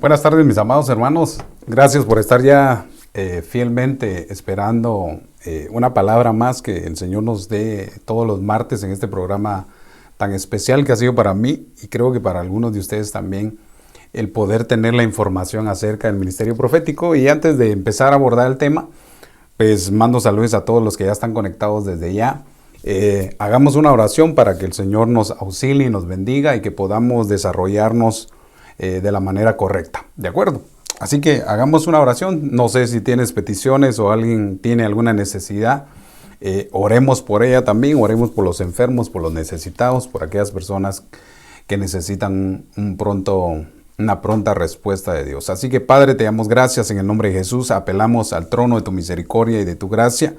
Buenas tardes, mis amados hermanos. Gracias por estar ya fielmente esperando una palabra más que el Señor nos dé todos los martes en este programa tan especial que ha sido para mí y creo que para algunos de ustedes también, el poder tener la información acerca del ministerio profético. Y antes de empezar a abordar el tema, pues mando saludos a todos los que ya están conectados desde ya. Hagamos una oración para que el Señor nos auxilie y nos bendiga y que podamos desarrollarnos de la manera correcta, ¿de acuerdo? Así que hagamos una oración. No sé si tienes peticiones o alguien tiene alguna necesidad. Oremos por ella también, oremos por los enfermos, por los necesitados, por aquellas personas que necesitan una pronta respuesta de Dios. Así que Padre, te damos gracias en el nombre de Jesús. Apelamos al trono de tu misericordia y de tu gracia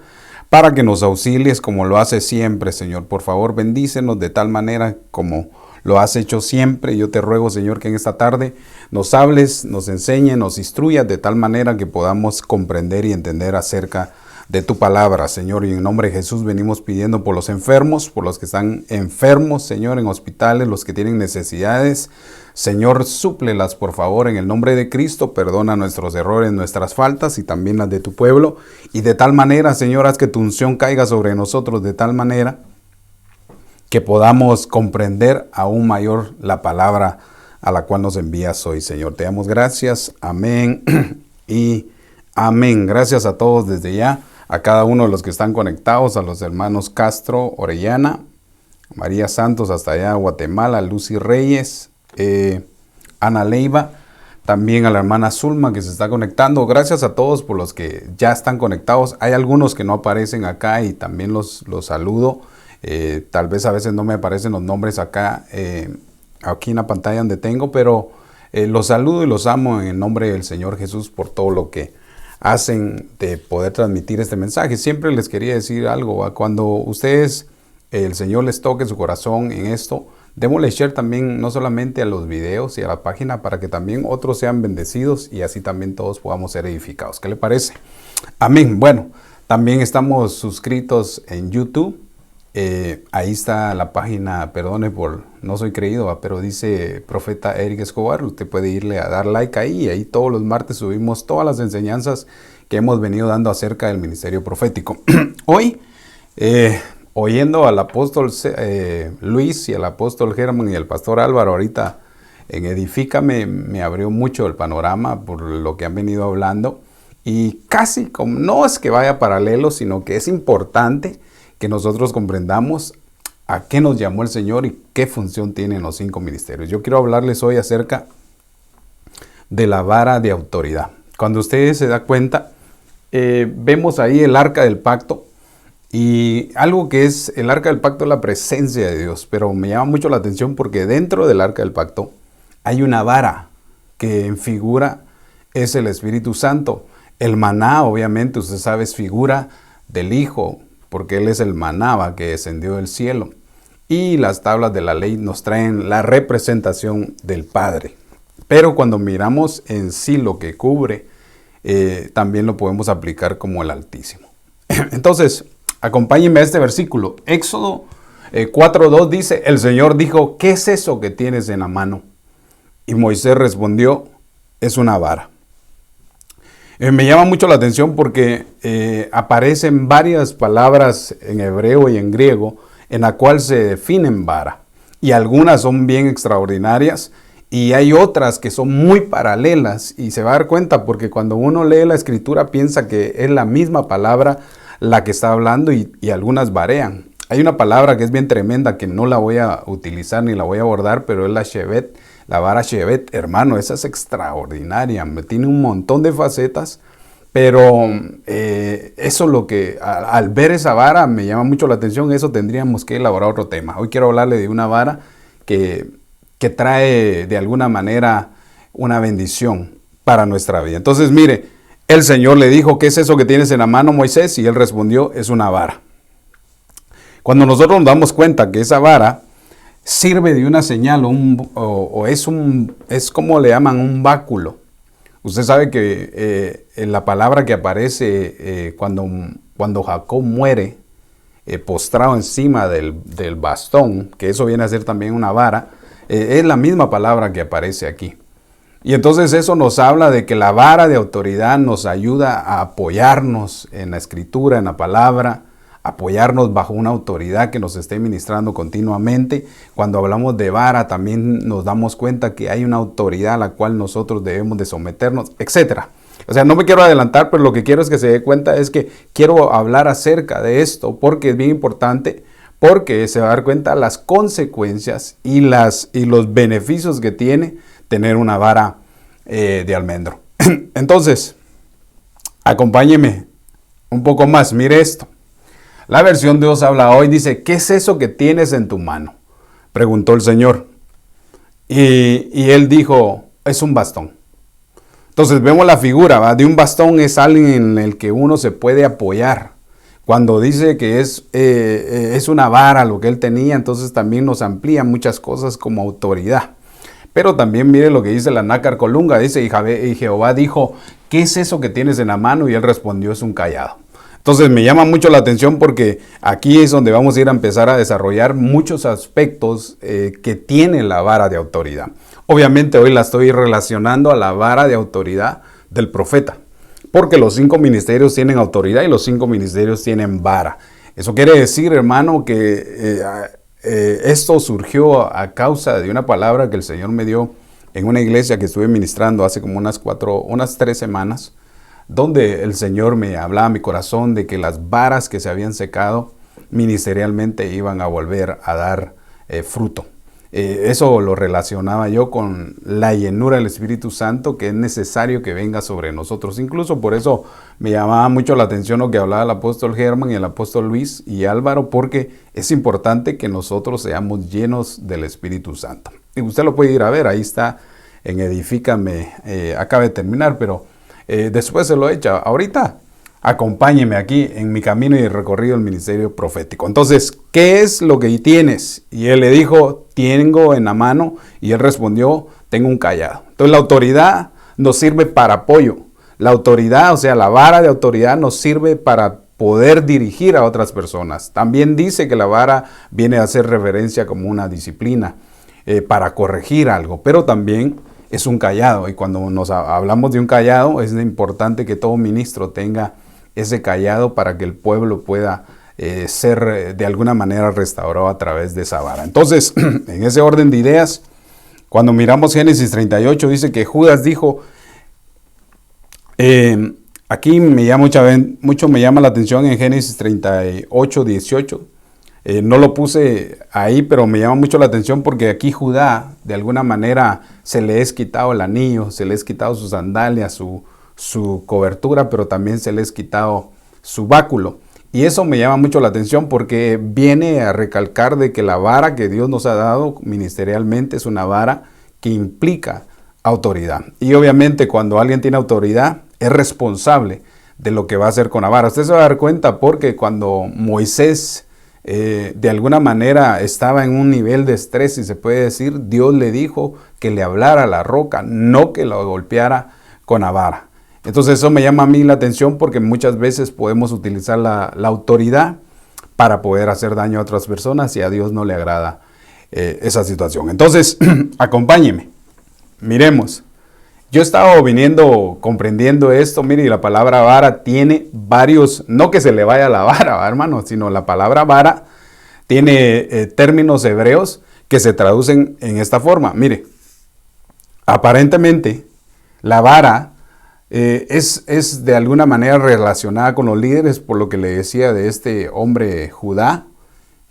para que nos auxilies como lo haces siempre, Señor. Por favor, bendícenos de tal manera como lo has hecho siempre. Yo te ruego, Señor, que en esta tarde nos hables, nos enseñes, nos instruyas de tal manera que podamos comprender y entender acerca de tu palabra, Señor. Y en nombre de Jesús venimos pidiendo por los enfermos, por los que están enfermos, Señor, en hospitales, los que tienen necesidades. Señor, súplelas, por favor, en el nombre de Cristo. Perdona nuestros errores, nuestras faltas y también las de tu pueblo. Y de tal manera, Señor, haz que tu unción caiga sobre nosotros de tal manera que podamos comprender aún mayor la palabra a la cual nos envías hoy, Señor. Te damos gracias. Amén y amén. Gracias a todos desde ya, a cada uno de los que están conectados, a los hermanos Castro, Orellana, María Santos hasta allá, Guatemala, Lucy Reyes, Ana Leiva, también a la hermana Zulma que se está conectando. Gracias a todos por los que ya están conectados. Hay algunos que no aparecen acá y también los saludo. Tal vez a veces no me aparecen los nombres acá, aquí en la pantalla donde tengo, pero los saludo y los amo en el nombre del Señor Jesús por todo lo que hacen de poder transmitir este mensaje. Siempre les quería decir algo, cuando ustedes, el Señor les toque su corazón en esto, démosle share también no solamente a los videos y a la página para que también otros sean bendecidos y así también todos podamos ser edificados. ¿Qué le parece? Amén. Bueno, también estamos suscritos en YouTube. Ahí está la página, perdone por no soy creído, pero dice Profeta Eric Escobar. Usted puede irle a dar like ahí y ahí todos los martes subimos todas las enseñanzas que hemos venido dando acerca del ministerio profético. Hoy, oyendo al apóstol Luis y al apóstol Germán y al pastor Álvaro ahorita en Edifícame, me abrió mucho el panorama por lo que han venido hablando y casi como no es que vaya paralelo, sino que es importante que nosotros comprendamos a qué nos llamó el Señor y qué función tienen los 5 ministerios. Yo quiero hablarles hoy acerca de la vara de autoridad. Cuando ustedes se dan cuenta, vemos ahí el arca del pacto y algo que es el arca del pacto es la presencia de Dios, pero me llama mucho la atención porque dentro del arca del pacto hay una vara que en figura es el Espíritu Santo. El maná, obviamente, usted sabe, es figura del Hijo, porque Él es el maná que descendió del cielo. Y las tablas de la ley nos traen la representación del Padre. Pero cuando miramos en sí lo que cubre, también lo podemos aplicar como el Altísimo. Entonces, acompáñenme a este versículo. Éxodo 4:2 dice, el Señor dijo, ¿qué es eso que tienes en la mano? Y Moisés respondió, es una vara. Me llama mucho la atención porque aparecen varias palabras en hebreo y en griego en la cual se definen vara. Y algunas son bien extraordinarias y hay otras que son muy paralelas. Y se va a dar cuenta porque cuando uno lee la escritura piensa que es la misma palabra la que está hablando y algunas varían. Hay una palabra que es bien tremenda que no la voy a utilizar ni la voy a abordar, pero es la shevet. La vara Shevet, hermano, esa es extraordinaria, tiene un montón de facetas, pero eso lo que, al ver esa vara me llama mucho la atención, eso tendríamos que elaborar otro tema. Hoy quiero hablarle de una vara que trae de alguna manera una bendición para nuestra vida. Entonces, mire, el Señor le dijo, ¿qué es eso que tienes en la mano, Moisés? Y él respondió, es una vara. Cuando nosotros nos damos cuenta que esa vara sirve de una señal es como le llaman un báculo. Usted sabe que en la palabra que aparece cuando Jacob muere postrado encima del bastón, que eso viene a ser también una vara, es la misma palabra que aparece aquí. Y entonces eso nos habla de que la vara de autoridad nos ayuda a apoyarnos en la escritura, en la palabra, apoyarnos bajo una autoridad que nos esté ministrando continuamente. Cuando hablamos de vara también nos damos cuenta que hay una autoridad a la cual nosotros debemos de someternos, etcétera. O sea, no me quiero adelantar, pero lo que quiero es que se dé cuenta es que quiero hablar acerca de esto porque es bien importante, porque se va a dar cuenta las consecuencias y los beneficios que tiene tener una vara de almendro. Entonces, acompáñeme un poco más, mire esto. La versión Dios habla hoy dice, ¿qué es eso que tienes en tu mano? Preguntó el Señor. Y él dijo, es un bastón. Entonces vemos la figura, ¿va? De un bastón es alguien en el que uno se puede apoyar. Cuando dice que es una vara lo que él tenía, entonces también nos amplía muchas cosas como autoridad. Pero también mire lo que dice la Nácar Colunga, dice, y Jehová dijo, ¿qué es eso que tienes en la mano? Y él respondió, es un cayado. Entonces me llama mucho la atención porque aquí es donde vamos a ir a empezar a desarrollar muchos aspectos que tiene la vara de autoridad. Obviamente hoy la estoy relacionando a la vara de autoridad del profeta, porque los 5 ministerios tienen autoridad y los 5 ministerios tienen vara. Eso quiere decir, hermano, que esto surgió a causa de una palabra que el Señor me dio en una iglesia que estuve ministrando hace como unas 3 semanas, donde el Señor me hablaba a mi corazón de que las varas que se habían secado ministerialmente iban a volver a dar fruto. Eso lo relacionaba yo con la llenura del Espíritu Santo, que es necesario que venga sobre nosotros. Incluso por eso me llamaba mucho la atención lo que hablaba el apóstol Germán y el apóstol Luis y Álvaro, porque es importante que nosotros seamos llenos del Espíritu Santo. Y usted lo puede ir a ver, ahí está en Edifícame, acaba de terminar, pero después se lo echa. Ahorita acompáñeme aquí en mi camino y recorrido del ministerio profético. Entonces, ¿qué es lo que tienes? Y él le dijo, tengo en la mano, y él respondió, tengo un cayado. Entonces la autoridad nos sirve para apoyo. La autoridad, o sea, la vara de autoridad nos sirve para poder dirigir a otras personas. También dice que la vara viene a hacer referencia como una disciplina para corregir algo, pero también es un cayado. Y cuando hablamos de un cayado, es importante que todo ministro tenga ese cayado para que el pueblo pueda ser de alguna manera restaurado a través de esa vara. Entonces, en ese orden de ideas, cuando miramos Génesis 38, dice que Judas dijo, aquí me llama mucho me llama la atención en Génesis 38, 18, no lo puse ahí, pero me llama mucho la atención porque aquí Judá, de alguna manera, se le es quitado el anillo, se le es quitado sus sandalias, su cobertura, pero también se le es quitado su báculo. Y eso me llama mucho la atención porque viene a recalcar de que la vara que Dios nos ha dado ministerialmente es una vara que implica autoridad. Y obviamente cuando alguien tiene autoridad es responsable de lo que va a hacer con la vara. Usted se va a dar cuenta porque cuando Moisés de alguna manera estaba en un nivel de estrés, si se puede decir, Dios le dijo que le hablara a la roca, no que lo golpeara con la vara. Entonces eso me llama a mí la atención porque muchas veces podemos utilizar la autoridad para poder hacer daño a otras personas y a Dios no le agrada esa situación. Entonces, acompáñeme, miremos. Yo he estado comprendiendo esto, mire, y la palabra vara tiene varios, no que se le vaya la vara, hermano, sino la palabra vara tiene términos hebreos que se traducen en esta forma. Mire, aparentemente la vara es de alguna manera relacionada con los líderes, por lo que le decía de este hombre Judá,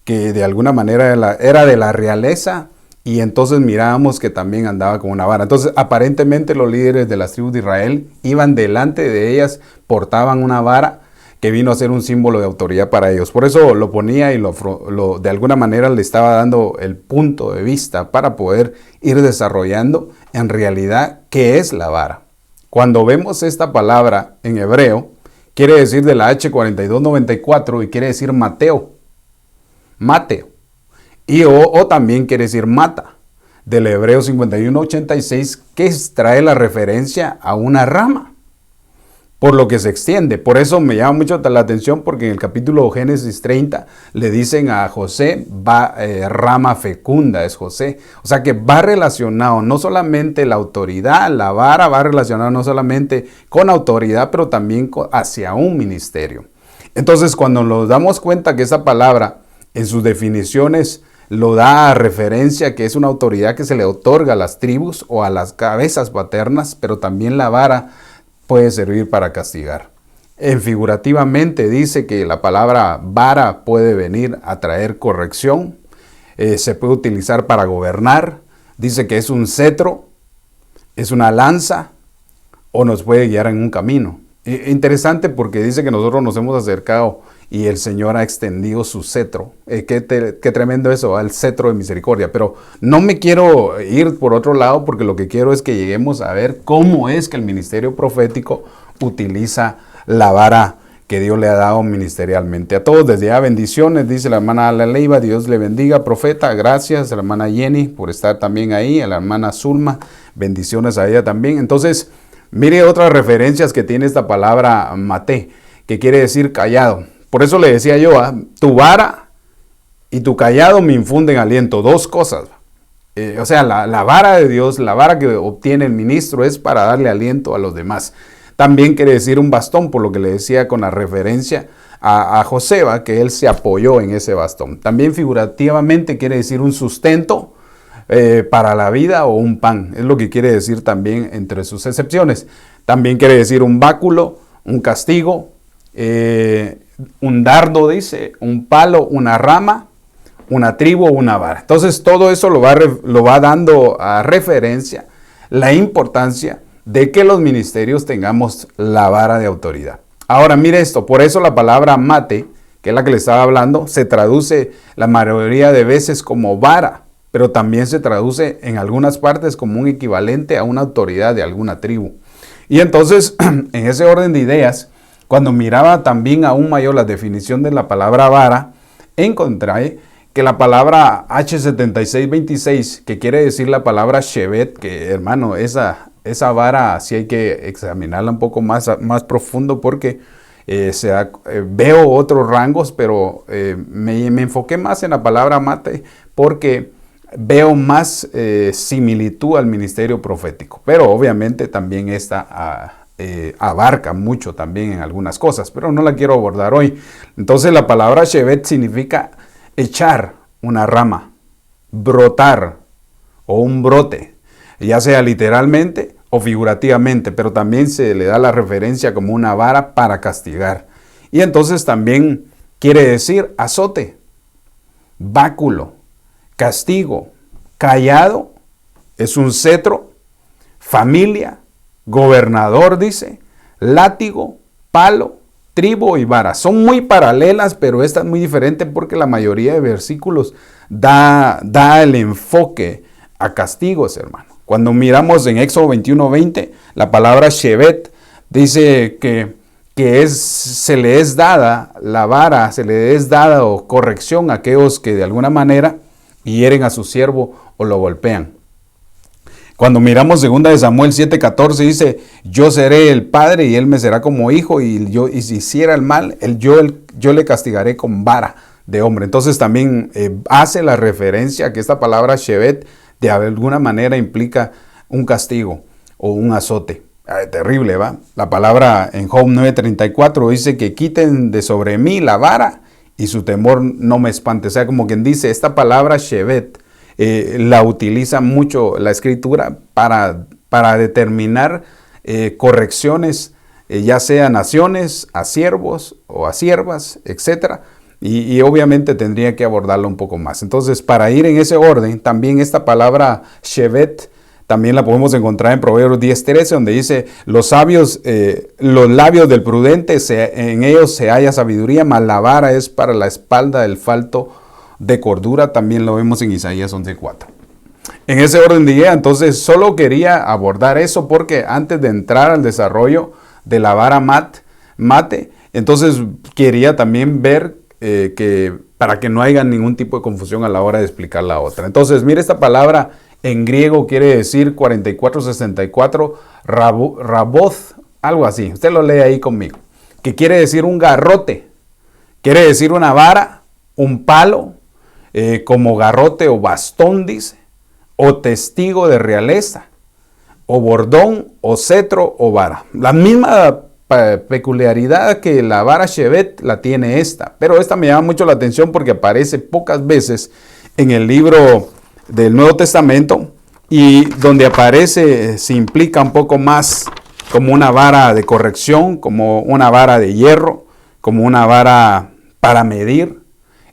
que de alguna manera era de la realeza, y entonces mirábamos que también andaba con una vara. Entonces aparentemente los líderes de las tribus de Israel iban delante de ellas, portaban una vara que vino a ser un símbolo de autoridad para ellos. Por eso lo ponía y de alguna manera le estaba dando el punto de vista para poder ir desarrollando en realidad qué es la vara. Cuando vemos esta palabra en hebreo, quiere decir de la H4294 y quiere decir Mateo. Y o también quiere decir mata, del hebreo 5186, que trae la referencia a una rama. por lo que se extiende. Por eso me llama mucho la atención, porque en el capítulo Génesis 30 le dicen a José, rama fecunda es José. O sea que va relacionado no solamente la autoridad, la vara va relacionado no solamente con autoridad, pero también hacia un ministerio. Entonces, cuando nos damos cuenta que esa palabra en sus definiciones lo da a referencia que es una autoridad que se le otorga a las tribus o a las cabezas paternas, pero también la vara puede servir para castigar. Figurativamente dice que la palabra vara puede venir a traer corrección, se puede utilizar para gobernar, dice que es un cetro, es una lanza o nos puede guiar en un camino. Interesante porque dice que nosotros nos hemos acercado y el Señor ha extendido su cetro. Qué tremendo eso, el cetro de misericordia. Pero no me quiero ir por otro lado, porque lo que quiero es que lleguemos a ver cómo es que el ministerio profético utiliza la vara que Dios le ha dado ministerialmente. A todos desde ya bendiciones, dice la hermana Ala Leiva, Dios le bendiga, profeta, gracias. A la hermana Jenny por estar también ahí, a la hermana Zulma, bendiciones a ella también. Entonces, mire otras referencias que tiene esta palabra mate, que quiere decir callado. Por eso le decía yo, tu vara y tu callado me infunden aliento. Dos cosas. O sea, la vara de Dios, la vara que obtiene el ministro es para darle aliento a los demás. También quiere decir un bastón, por lo que le decía con la referencia a José, que él se apoyó en ese bastón. También figurativamente quiere decir un sustento para la vida o un pan. Es lo que quiere decir también entre sus excepciones. También quiere decir un báculo, un castigo, un dardo, dice, un palo, una rama, una tribu o una vara. Entonces todo eso lo va dando a referencia la importancia de que los ministerios tengamos la vara de autoridad. Ahora mire esto, por eso la palabra mate, que es la que le estaba hablando, se traduce la mayoría de veces como vara, pero también se traduce en algunas partes como un equivalente a una autoridad de alguna tribu. Y entonces, en ese orden de ideas, cuando miraba también aún mayor la definición de la palabra vara, encontré que la palabra H7626, que quiere decir la palabra shevet, que hermano, esa vara sí hay que examinarla un poco más profundo, porque veo otros rangos, pero me enfoqué más en la palabra mate porque veo más similitud al ministerio profético. Pero obviamente también esta abarca mucho también en algunas cosas, pero no la quiero abordar hoy. Entonces la palabra shevet significa echar una rama, brotar o un brote, ya sea literalmente o figurativamente, pero también se le da la referencia como una vara para castigar. Y entonces también quiere decir azote, báculo, castigo, callado, es un cetro, familia, gobernador, dice, látigo, palo, tribu y vara. Son muy paralelas, pero esta es muy diferente porque la mayoría de versículos da el enfoque a castigos, hermano. Cuando miramos en Éxodo 21:20, la palabra shevet dice que se le es dada la vara, se le es dada o corrección a aquellos que de alguna manera hieren a su siervo o lo golpean. Cuando miramos 2 Samuel 7:14 dice, yo seré el padre y él me será como hijo, y si hiciera el mal, yo le castigaré con vara de hombre. Entonces también hace la referencia a que esta palabra shevet de alguna manera implica un castigo o un azote. Terrible, ¿va? La palabra en Job 9:34 dice que quiten de sobre mí la vara y su temor no me espante. O sea, como quien dice, esta palabra shevet la utiliza mucho la escritura para determinar correcciones, ya sea a naciones, a siervos o a siervas, etc. Y obviamente tendría que abordarlo un poco más. Entonces, para ir en ese orden, también esta palabra shevet también la podemos encontrar en Proverbios 10:13, donde dice, los labios del prudente, en ellos se halla sabiduría, mas la vara es para la espalda del falto de cordura. También lo vemos en Isaías 11:4. En ese orden de idea, entonces, solo quería abordar eso porque antes de entrar al desarrollo de la vara mate, entonces quería también ver que para que no haya ningún tipo de confusión a la hora de explicar la otra. Entonces, mire, esta palabra en griego quiere decir 4464, raboth algo así. Usted lo lee ahí conmigo. Que quiere decir un garrote, quiere decir una vara, un palo, como garrote o bastón, dice, o testigo de realeza, o bordón, o cetro, o vara. La misma peculiaridad que la vara Shevet la tiene esta, pero esta me llama mucho la atención porque aparece pocas veces en el libro del Nuevo Testamento, y donde aparece se implica un poco más como una vara de corrección, como una vara de hierro, como una vara para medir.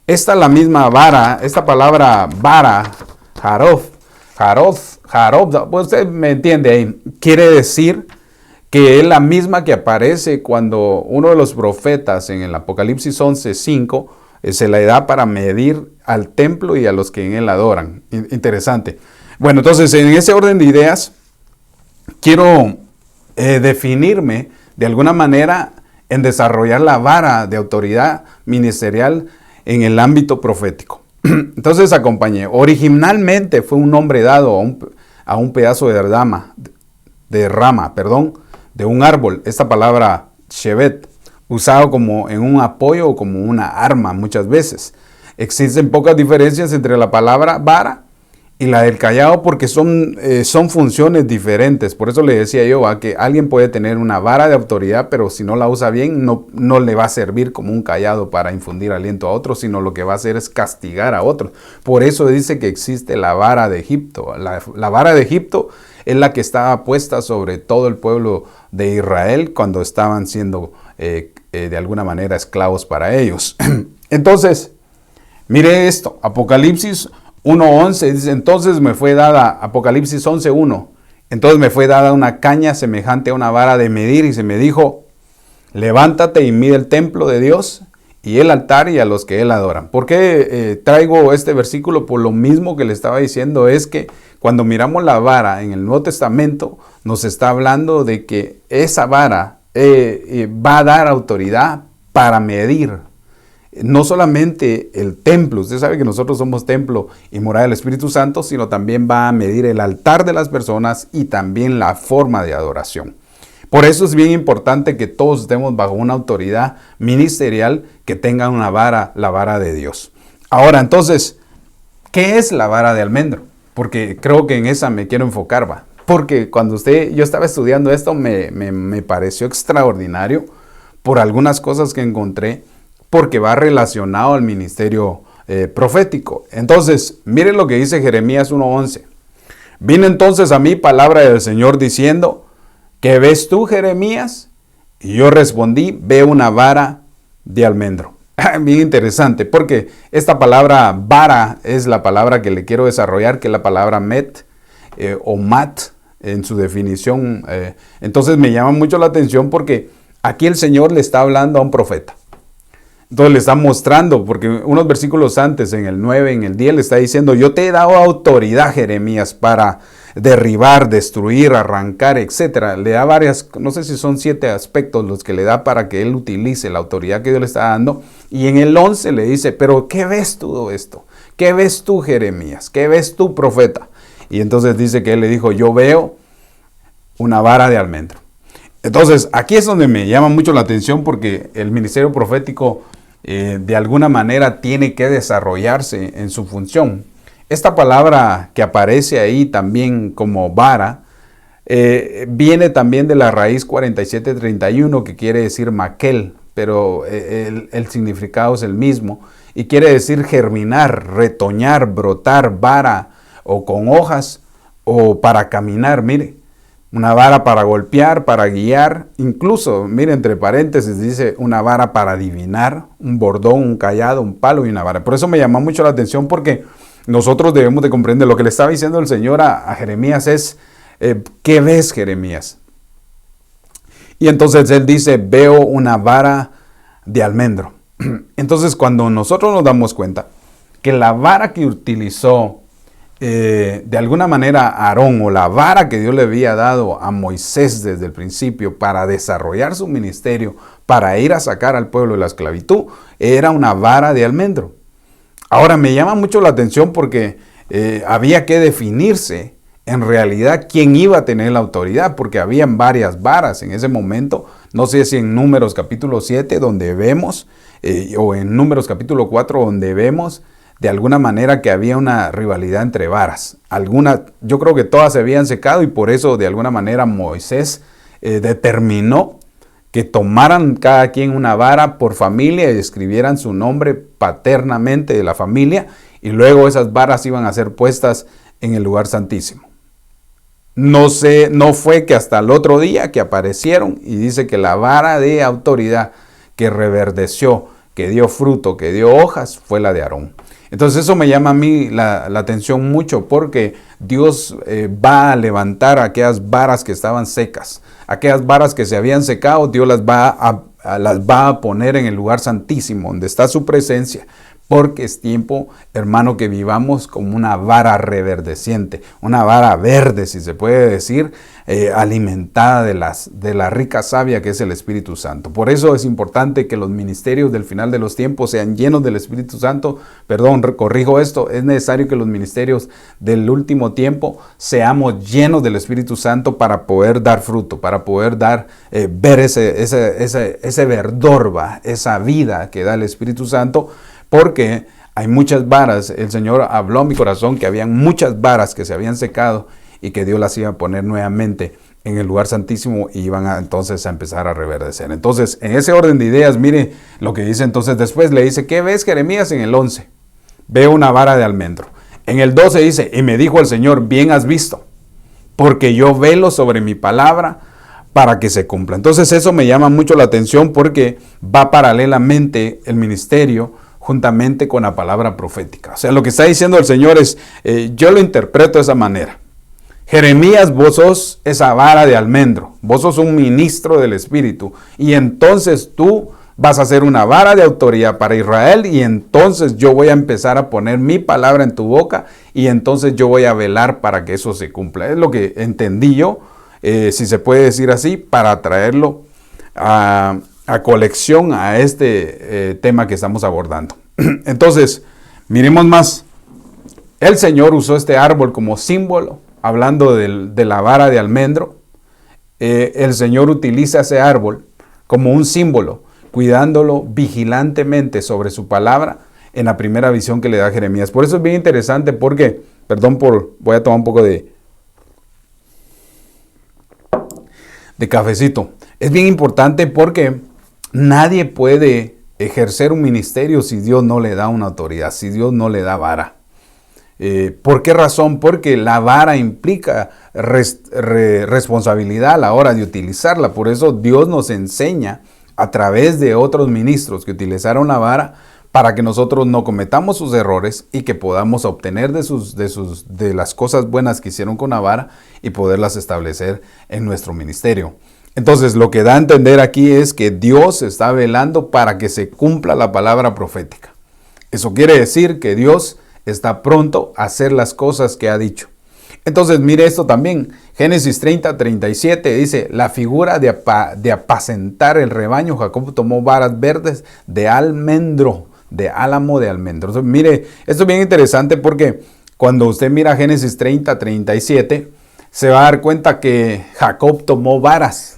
Esta es la misma vara, esta palabra vara, jarov, pues usted me entiende ahí, quiere decir que es la misma que aparece cuando uno de los profetas en el Apocalipsis 11:5 se la da para medir al templo y a los que en él adoran. Interesante. Bueno, entonces en ese orden de ideas quiero definirme de alguna manera en desarrollar la vara de autoridad ministerial en el ámbito profético. Entonces acompañé. Originalmente fue un nombre dado a un pedazo de rama, de un árbol. Esta palabra Shevet, usado como en un apoyo o como una arma muchas veces. Existen pocas diferencias entre la palabra vara y la del cayado porque son funciones diferentes. Por eso le decía yo que alguien puede tener una vara de autoridad, pero si no la usa bien, no le va a servir como un cayado para infundir aliento a otros, sino lo que va a hacer es castigar a otros. Por eso dice que existe la vara de Egipto. La vara de Egipto es la que estaba puesta sobre todo el pueblo de Israel cuando estaban siendo de alguna manera esclavos para ellos. Entonces, mire esto, Apocalipsis 1:11 dice, entonces me fue dada, Apocalipsis 11:1, entonces me fue dada una caña semejante a una vara de medir y se me dijo, levántate y mide el templo de Dios y el altar y a los que él adoran. ¿Por qué traigo este versículo? Por lo mismo que le estaba diciendo, es que cuando miramos la vara en el Nuevo Testamento, nos está hablando de que esa vara va a dar autoridad para medir. No solamente el templo, usted sabe que nosotros somos templo y morada del Espíritu Santo, sino también va a medir el altar de las personas y también la forma de adoración. Por eso es bien importante que todos estemos bajo una autoridad ministerial que tenga una vara, la vara de Dios. Ahora, entonces, ¿qué es la vara de almendro? Porque creo que en esa me quiero enfocar, ¿va? Porque cuando yo estaba estudiando esto, me pareció extraordinario por algunas cosas que encontré, porque va relacionado al ministerio profético. Entonces, miren lo que dice Jeremías 1:11. Vino entonces a mí palabra del Señor diciendo, ¿qué ves tú, Jeremías? Y yo respondí, veo una vara de almendro. Bien interesante, porque esta palabra vara es la palabra que le quiero desarrollar, que es la palabra met o mat en su definición. Entonces me llama mucho la atención porque aquí el Señor le está hablando a un profeta. Entonces le está mostrando, porque unos versículos antes, en el 9, en el 10, le está diciendo, yo te he dado autoridad, Jeremías, para derribar, destruir, arrancar, etc. Le da varias, no sé si son 7 aspectos los que le da para que él utilice la autoridad que Dios le está dando. Y en el 11 le dice, pero ¿qué ves todo esto? ¿Qué ves tú, Jeremías? ¿Qué ves tú, profeta? Y entonces dice que él le dijo, yo veo una vara de almendro. Entonces, aquí es donde me llama mucho la atención porque el ministerio profético de alguna manera tiene que desarrollarse en su función. Esta palabra que aparece ahí también como vara, viene también de la raíz 4731 que quiere decir maquel, pero el significado es el mismo y quiere decir germinar, retoñar, brotar, vara o con hojas o para caminar, mire. Una vara para golpear, para guiar, incluso, mire, entre paréntesis dice una vara para adivinar, un bordón, un cayado, un palo y una vara. Por eso me llama mucho la atención porque nosotros debemos de comprender lo que le estaba diciendo el Señor a Jeremías es, ¿qué ves, Jeremías? Y entonces él dice, veo una vara de almendro. Entonces cuando nosotros nos damos cuenta que la vara que utilizó de alguna manera Aarón, o la vara que Dios le había dado a Moisés desde el principio para desarrollar su ministerio, para ir a sacar al pueblo de la esclavitud, era una vara de almendro. Ahora me llama mucho la atención porque había que definirse en realidad quién iba a tener la autoridad, porque habían varias varas en ese momento. No sé si en Números capítulo 7 donde vemos, o en Números capítulo 4 donde vemos de alguna manera que había una rivalidad entre varas. Yo creo que todas se habían secado y por eso de alguna manera Moisés determinó que tomaran cada quien una vara por familia y escribieran su nombre paternamente de la familia, y luego esas varas iban a ser puestas en el lugar santísimo. No fue que hasta el otro día que aparecieron, y dice que la vara de autoridad que reverdeció, que dio fruto, que dio hojas, fue la de Aarón. Entonces eso me llama a mí la atención mucho, porque Dios va a levantar aquellas varas que estaban secas, aquellas varas que se habían secado. Dios las va a poner en el lugar santísimo, donde está su presencia, porque es tiempo, hermano, que vivamos como una vara reverdeciente, una vara verde, si se puede decir, alimentada de la rica savia que es el Espíritu Santo. Por eso es importante que los ministerios del final de los tiempos sean llenos del Espíritu Santo. Perdón, corrijo esto, es necesario que los ministerios del último tiempo seamos llenos del Espíritu Santo para poder dar fruto, para poder ver ese verdor, esa vida que da el Espíritu Santo. Porque hay muchas varas. El Señor habló a mi corazón que habían muchas varas que se habían secado y que Dios las iba a poner nuevamente en el lugar santísimo y iban entonces a empezar a reverdecer. Entonces, en ese orden de ideas, mire lo que dice entonces después. Le dice, ¿qué ves, Jeremías? En el 11, veo una vara de almendro. En el 12 dice, y me dijo el Señor, bien has visto, porque yo velo sobre mi palabra para que se cumpla. Entonces eso me llama mucho la atención, porque va paralelamente el ministerio juntamente con la palabra profética. O sea, lo que está diciendo el Señor es, yo lo interpreto de esa manera. Jeremías, vos sos esa vara de almendro, vos sos un ministro del Espíritu, y entonces tú vas a ser una vara de autoridad para Israel, y entonces yo voy a empezar a poner mi palabra en tu boca, y entonces yo voy a velar para que eso se cumpla. Es lo que entendí yo, si se puede decir así, para traerlo a colección a este tema que estamos abordando. Entonces, miremos más. El Señor usó este árbol como símbolo, hablando de la vara de almendro. El Señor utiliza ese árbol como un símbolo, cuidándolo vigilantemente sobre su palabra en la primera visión que le da Jeremías. Por eso es bien interesante, porque, voy a tomar un poco de cafecito. Es bien importante porque nadie puede ejercer un ministerio si Dios no le da una autoridad, si Dios no le da vara. ¿Por qué razón? Porque la vara implica responsabilidad a la hora de utilizarla. Por eso Dios nos enseña a través de otros ministros que utilizaron la vara para que nosotros no cometamos sus errores y que podamos obtener de las cosas buenas que hicieron con la vara y poderlas establecer en nuestro ministerio. Entonces, lo que da a entender aquí es que Dios está velando para que se cumpla la palabra profética. Eso quiere decir que Dios está pronto a hacer las cosas que ha dicho. Entonces, mire esto también. Génesis 30:37 dice, la figura de apacentar el rebaño, Jacob tomó varas verdes de almendro, de álamo de almendro. Entonces, mire, esto es bien interesante, porque cuando usted mira Génesis 30:37, se va a dar cuenta que Jacob tomó varas.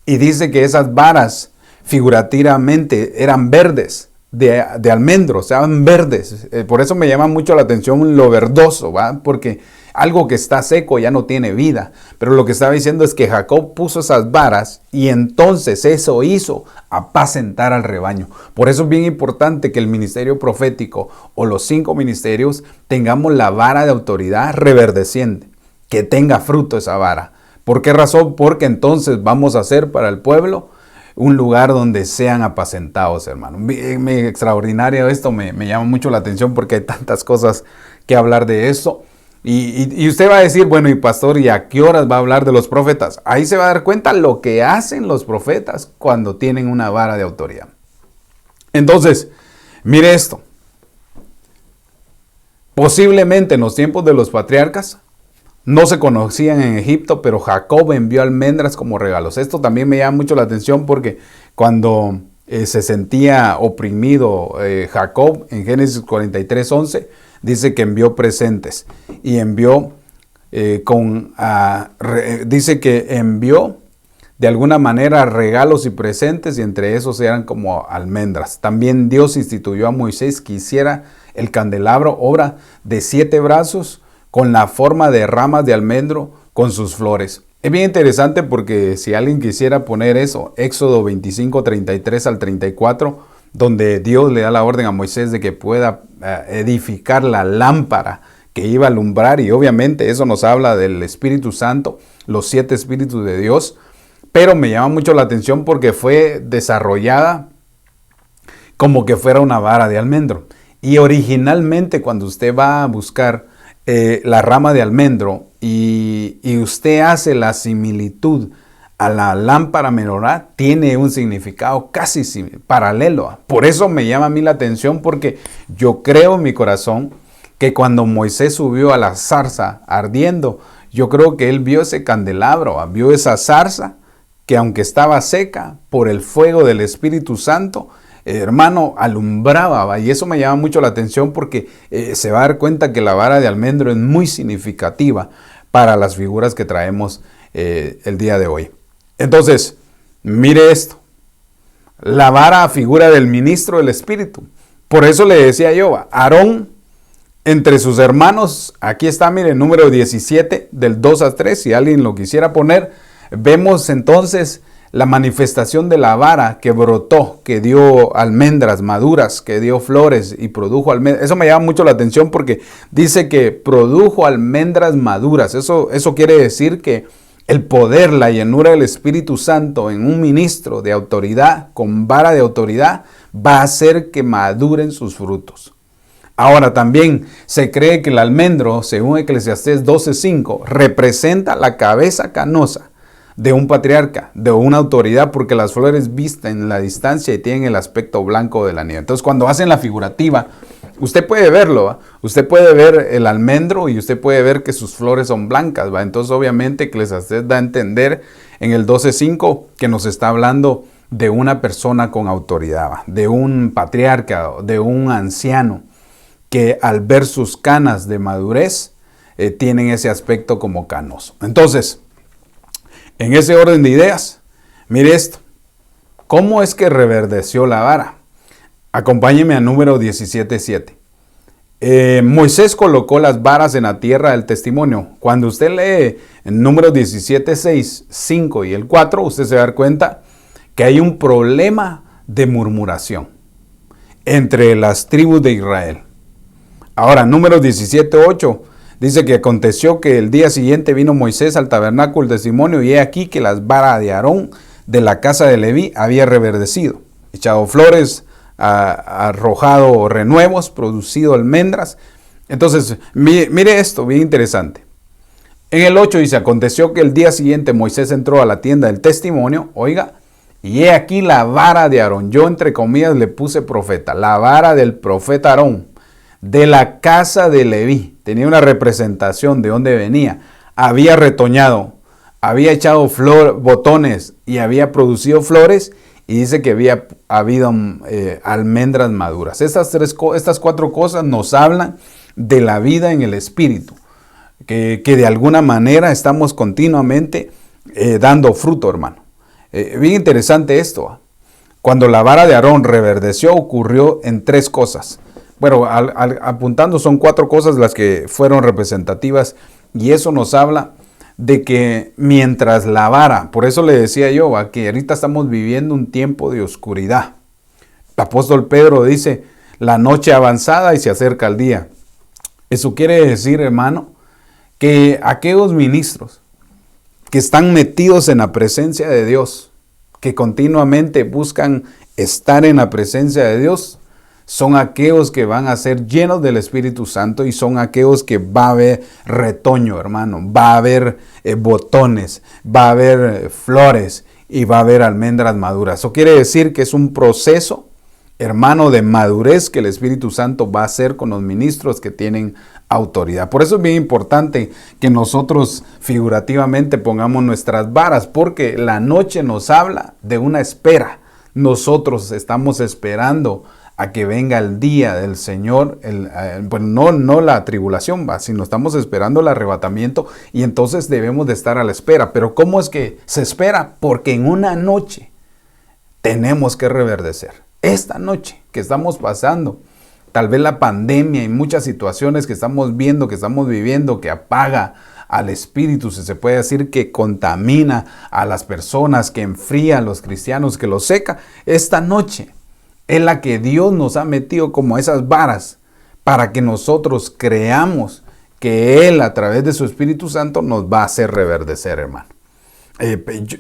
Y dice que esas varas figurativamente eran verdes, de almendro, o sea, eran verdes. Por eso me llama mucho la atención lo verdoso, ¿va? Porque algo que está seco ya no tiene vida. Pero lo que estaba diciendo es que Jacob puso esas varas y entonces eso hizo apacentar al rebaño. Por eso es bien importante que el ministerio profético o los 5 ministerios tengamos la vara de autoridad reverdeciente, que tenga fruto esa vara. ¿Por qué razón? Porque entonces vamos a hacer para el pueblo un lugar donde sean apacentados, hermano. Extraordinario esto, me llama mucho la atención, porque hay tantas cosas que hablar de esto. Y usted va a decir, bueno, y pastor, ¿y a qué horas va a hablar de los profetas? Ahí se va a dar cuenta lo que hacen los profetas cuando tienen una vara de autoridad. Entonces, mire esto. Posiblemente en los tiempos de los patriarcas, no se conocían en Egipto, pero Jacob envió almendras como regalos. Esto también me llama mucho la atención, porque cuando se sentía oprimido Jacob, en Génesis 43:11, dice que envió presentes y envió dice que envió de alguna manera regalos y presentes, y entre esos eran como almendras. También Dios instituyó a Moisés que hiciera el candelabro, obra de 7 brazos, con la forma de ramas de almendro, con sus flores. Es bien interesante porque si alguien quisiera poner eso, Éxodo 25, 33 al 34, donde Dios le da la orden a Moisés de que pueda edificar la lámpara que iba a alumbrar, y obviamente eso nos habla del Espíritu Santo, los 7 Espíritus de Dios. Pero me llama mucho la atención porque fue desarrollada como que fuera una vara de almendro. Y originalmente cuando usted va a buscar la rama de almendro y usted hace la similitud a la lámpara menorá, tiene un significado casi paralelo. Por eso me llama a mí la atención, porque yo creo en mi corazón que cuando Moisés subió a la zarza ardiendo, yo creo que él vio ese candelabro, vio esa zarza que aunque estaba seca, por el fuego del Espíritu Santo, hermano, alumbraba. Y eso me llama mucho la atención porque se va a dar cuenta que la vara de almendro es muy significativa para las figuras que traemos el día de hoy. Entonces, mire esto. La vara figura del ministro del Espíritu. Por eso le decía yo, Aarón, entre sus hermanos, aquí está, mire, número 17, del 2 a 3, si alguien lo quisiera poner. Vemos entonces la manifestación de la vara que brotó, que dio almendras maduras, que dio flores y produjo almendras. Eso me llama mucho la atención porque dice que produjo almendras maduras. Eso quiere decir que el poder, la llenura del Espíritu Santo en un ministro de autoridad, con vara de autoridad, va a hacer que maduren sus frutos. Ahora también se cree que el almendro, según Eclesiastés 12:5, representa la cabeza canosa de un patriarca, de una autoridad, porque las flores visten la distancia y tienen el aspecto blanco de la nieve. Entonces, cuando hacen la figurativa, usted puede verlo, ¿va? Usted puede ver el almendro y usted puede ver que sus flores son blancas, ¿va? Entonces, obviamente, Eclesiastés da a entender en el 12:5 que nos está hablando de una persona con autoridad, ¿va? De un patriarca, de un anciano, que al ver sus canas de madurez, tienen ese aspecto como canoso. Entonces, en ese orden de ideas, mire esto. ¿Cómo es que reverdeció la vara? Acompáñeme a número 17:7. Moisés colocó las varas en la tierra del testimonio. Cuando usted lee en número 17:6, 5 y el 4, usted se va a dar cuenta que hay un problema de murmuración entre las tribus de Israel. Ahora, número 17:8. Dice que aconteció que el día siguiente vino Moisés al tabernáculo del testimonio, y he aquí que las varas de Aarón de la casa de Leví había reverdecido, echado flores, arrojado renuevos, producido almendras. Entonces, mire esto, bien interesante. En el 8 dice, aconteció que el día siguiente Moisés entró a la tienda del testimonio, oiga, y he aquí la vara de Aarón. Yo entre comillas le puse profeta, la vara del profeta Aarón, de la casa de Leví. Tenía una representación de dónde venía. Había retoñado, había echado botones y había producido flores, y dice que había habido almendras maduras. Estas 4 cosas nos hablan de la vida en el Espíritu, que de alguna manera estamos continuamente dando fruto, hermano. Bien interesante esto. Cuando la vara de Aarón reverdeció, ocurrió en 3 cosas. Bueno, apuntando son 4 cosas las que fueron representativas, y eso nos habla de que mientras la vara, por eso le decía yo, que ahorita estamos viviendo un tiempo de oscuridad. El apóstol Pedro dice, la noche avanzada y se acerca el día. Eso quiere decir, hermano, que aquellos ministros que están metidos en la presencia de Dios, que continuamente buscan estar en la presencia de Dios, son aquellos que van a ser llenos del Espíritu Santo, y son aquellos que va a haber retoño, hermano, va a haber botones, va a haber flores y va a haber almendras maduras. Eso quiere decir que es un proceso, hermano, de madurez que el Espíritu Santo va a hacer con los ministros que tienen autoridad. Por eso es bien importante que nosotros figurativamente pongamos nuestras varas, porque la noche nos habla de una espera. Nosotros estamos esperando a que venga el día del Señor, pues no la tribulación, sino estamos esperando el arrebatamiento y entonces debemos de estar a la espera. Pero ¿cómo es que se espera? Porque en una noche tenemos que reverdecer. Esta noche que estamos pasando, tal vez la pandemia y muchas situaciones que estamos viendo, que estamos viviendo, que apaga al espíritu, si se puede decir, que contamina a las personas, que enfría a los cristianos, que los seca. Esta noche es la que Dios nos ha metido como esas varas para que nosotros creamos que Él a través de su Espíritu Santo nos va a hacer reverdecer, hermano.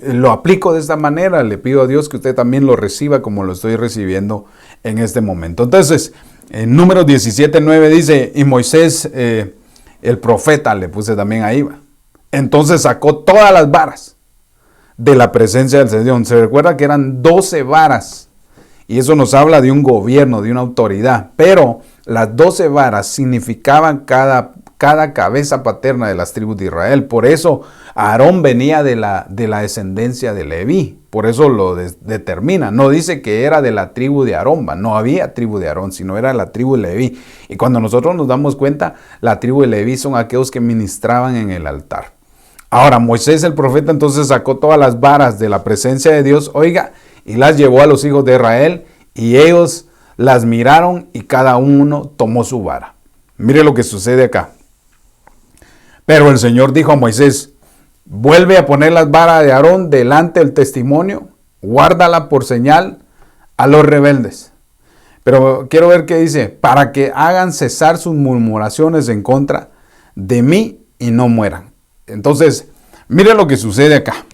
Lo aplico de esta manera, le pido a Dios que usted también lo reciba como lo estoy recibiendo en este momento. Entonces, en Números 17:9 dice, y Moisés, el profeta, le puse también ahí, entonces sacó todas las varas de la presencia del Señor. Se recuerda que eran 12 varas, y eso nos habla de un gobierno, de una autoridad, pero las 12 varas significaban cada cabeza paterna de las tribus de Israel. Por eso Aarón venía de la descendencia de Leví. Por eso lo determina. No dice que era de la tribu de Aarón. No había tribu de Aarón, sino era la tribu de Leví. Y cuando nosotros nos damos cuenta, la tribu de Leví son aquellos que ministraban en el altar. Ahora, Moisés el profeta entonces sacó todas las varas de la presencia de Dios, oiga, y las llevó a los hijos de Israel, y ellos las miraron y cada uno tomó su vara. Mire lo que sucede acá. Pero el Señor dijo a Moisés, vuelve a poner las varas de Aarón delante del testimonio, guárdala por señal a los rebeldes. Pero quiero ver qué dice, para que hagan cesar sus murmuraciones en contra de mí y no mueran. Entonces, mire lo que sucede acá.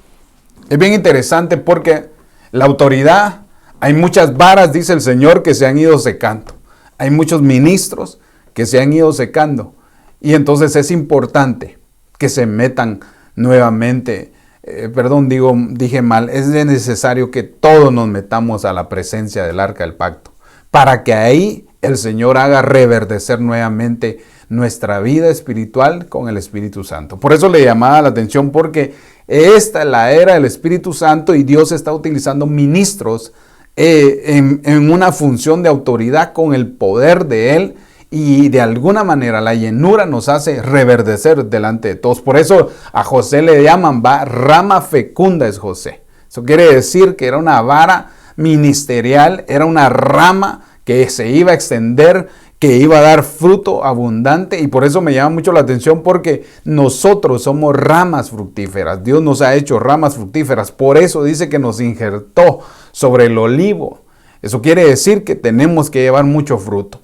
Es bien interesante porque la autoridad, hay muchas varas, dice el Señor, que se han ido secando. Hay muchos ministros que se han ido secando. Y entonces es importante que se metan nuevamente, dije mal, es necesario que todos nos metamos a la presencia del arca del pacto, para que ahí el Señor haga reverdecer nuevamente nuestra vida espiritual con el Espíritu Santo. Por eso le llamaba la atención, porque esta es la era del Espíritu Santo y Dios está utilizando ministros en una función de autoridad con el poder de Él. Y de alguna manera la llenura nos hace reverdecer delante de todos. Por eso a José le llaman, rama fecunda es José. Eso quiere decir que era una vara ministerial, era una rama que se iba a extender, que iba a dar fruto abundante. Y por eso me llama mucho la atención, porque nosotros somos ramas fructíferas. Dios nos ha hecho ramas fructíferas. Por eso dice que nos injertó sobre el olivo. Eso quiere decir que tenemos que llevar mucho fruto.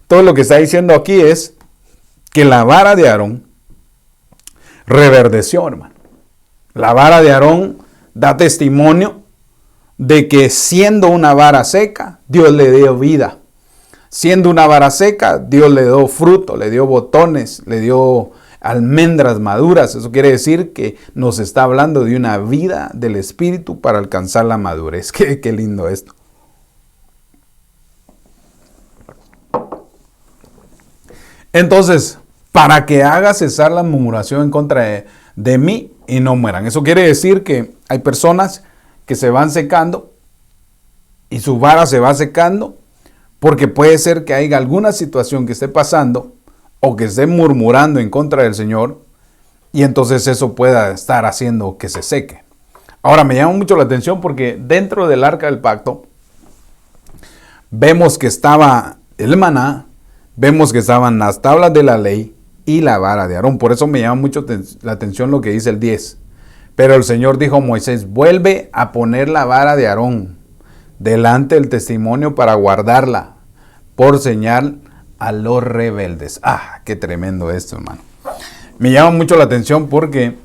Todo lo que está diciendo aquí es que la vara de Aarón reverdeció, hermano. La vara de Aarón da testimonio de que siendo una vara seca, Dios le dio vida. Siendo una vara seca, Dios le dio fruto, le dio botones, le dio almendras maduras. Eso quiere decir que nos está hablando de una vida del Espíritu para alcanzar la madurez. Qué lindo esto. Entonces, para que haga cesar la murmuración en contra de mí y no mueran. Eso quiere decir que hay personas que se van secando y su vara se va secando, porque puede ser que haya alguna situación que esté pasando o que esté murmurando en contra del Señor, y entonces eso pueda estar haciendo que se seque. Ahora me llama mucho la atención porque dentro del arca del pacto vemos que estaba el maná, vemos que estaban las tablas de la ley y la vara de Aarón. Por eso me llama mucho la atención lo que dice el 10. Pero el Señor dijo a Moisés, vuelve a poner la vara de Aarón delante del testimonio para guardarla por señal a los rebeldes. Qué tremendo esto, hermano. Me llama mucho la atención porque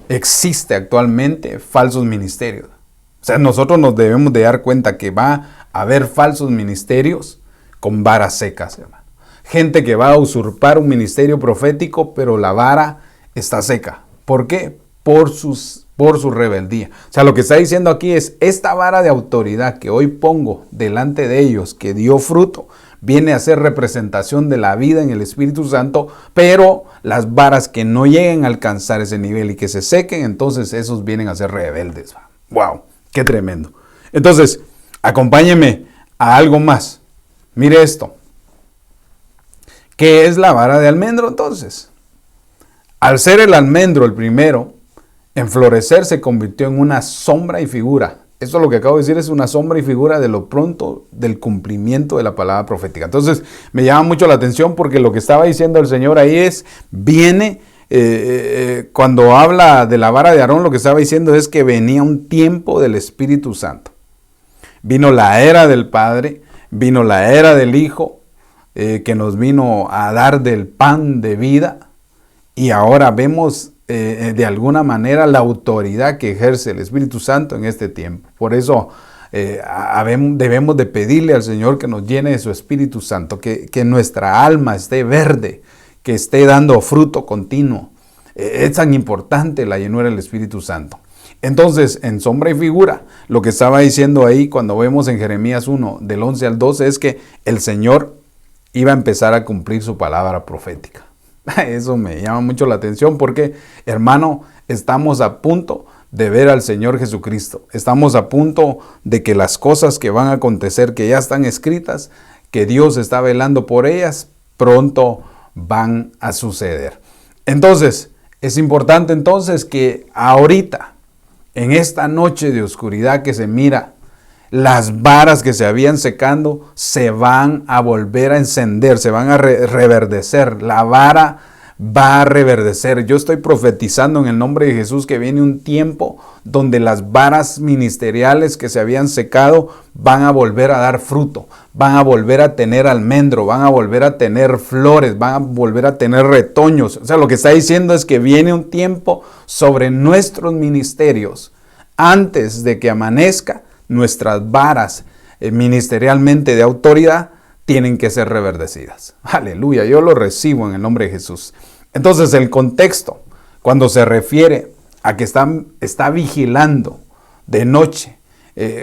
existe actualmente falsos ministerios. O sea, nosotros nos debemos de dar cuenta que va a haber falsos ministerios con varas secas, hermano. Gente que va a usurpar un ministerio profético, pero la vara está seca. ¿Por qué? Por su rebeldía. O sea, lo que está diciendo aquí es, esta vara de autoridad que hoy pongo delante de ellos, que dio fruto, viene a ser representación de la vida en el Espíritu Santo, pero las varas que no lleguen a alcanzar ese nivel y que se sequen, entonces esos vienen a ser rebeldes. ¡Wow! ¡Qué tremendo! Entonces, acompáñenme a algo más. Mire esto. ¿Qué es la vara de almendro entonces? Al ser el almendro el primero en florecer, se convirtió en una sombra y figura. Esto lo que acabo de decir es una sombra y figura de lo pronto del cumplimiento de la palabra profética. Entonces me llama mucho la atención porque lo que estaba diciendo el Señor ahí es, cuando habla de la vara de Aarón, lo que estaba diciendo es que venía un tiempo del Espíritu Santo. Vino la era del Padre, vino la era del Hijo, que nos vino a dar del pan de vida, y ahora vemos de alguna manera la autoridad que ejerce el Espíritu Santo en este tiempo. Por eso debemos de pedirle al Señor que nos llene de su Espíritu Santo, que nuestra alma esté verde, que esté dando fruto continuo. Es tan importante la llenura del Espíritu Santo. Entonces, en sombra y figura, lo que estaba diciendo ahí cuando vemos en Jeremías 1, del 11 al 12, es que el Señor iba a empezar a cumplir su palabra profética. Eso me llama mucho la atención porque, hermano, estamos a punto de ver al Señor Jesucristo. Estamos a punto de que las cosas que van a acontecer, que ya están escritas, que Dios está velando por ellas, pronto van a suceder. Entonces, es importante entonces que ahorita, en esta noche de oscuridad que se mira, las varas que se habían secando se van a volver a encender, se van a reverdecer. La vara va a reverdecer. Yo estoy profetizando en el nombre de Jesús que viene un tiempo donde las varas ministeriales que se habían secado van a volver a dar fruto, van a volver a tener almendro, van a volver a tener flores, van a volver a tener retoños. O sea, lo que está diciendo es que viene un tiempo sobre nuestros ministerios. Antes de que amanezca, nuestras varas ministerialmente de autoridad tienen que ser reverdecidas. Aleluya, yo lo recibo en el nombre de Jesús. Entonces el contexto, cuando se refiere a que está vigilando de noche,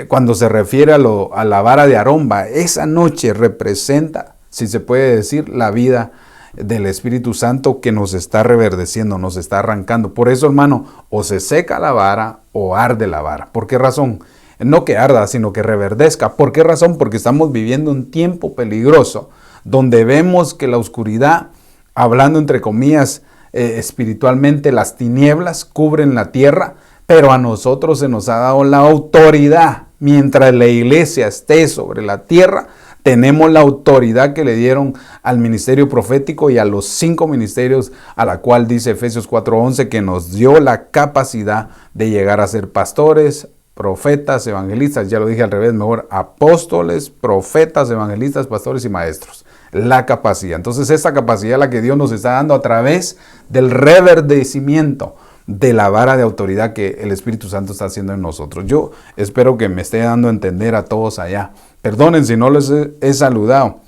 cuando se refiere a la vara de Aarón, esa noche representa, si se puede decir, la vida del Espíritu Santo que nos está reverdeciendo, nos está arrancando. Por eso, hermano, o se seca la vara o arde la vara. ¿Por qué razón? No que arda, sino que reverdezca. ¿Por qué razón? Porque estamos viviendo un tiempo peligroso donde vemos que la oscuridad, hablando entre comillas espiritualmente, las tinieblas cubren la tierra, pero a nosotros se nos ha dado la autoridad. Mientras la iglesia esté sobre la tierra, tenemos la autoridad que le dieron al ministerio profético y a los 5 ministerios, a la cual dice Efesios 4:11 que nos dio la capacidad de llegar a ser pastores, profetas, evangelistas, ya lo dije al revés, mejor, apóstoles, profetas, evangelistas, pastores y maestros. La capacidad. Entonces, esta capacidad es la que Dios nos está dando a través del reverdecimiento de la vara de autoridad que el Espíritu Santo está haciendo en nosotros. Yo espero que me esté dando a entender a todos allá. Perdonen si no les he saludado,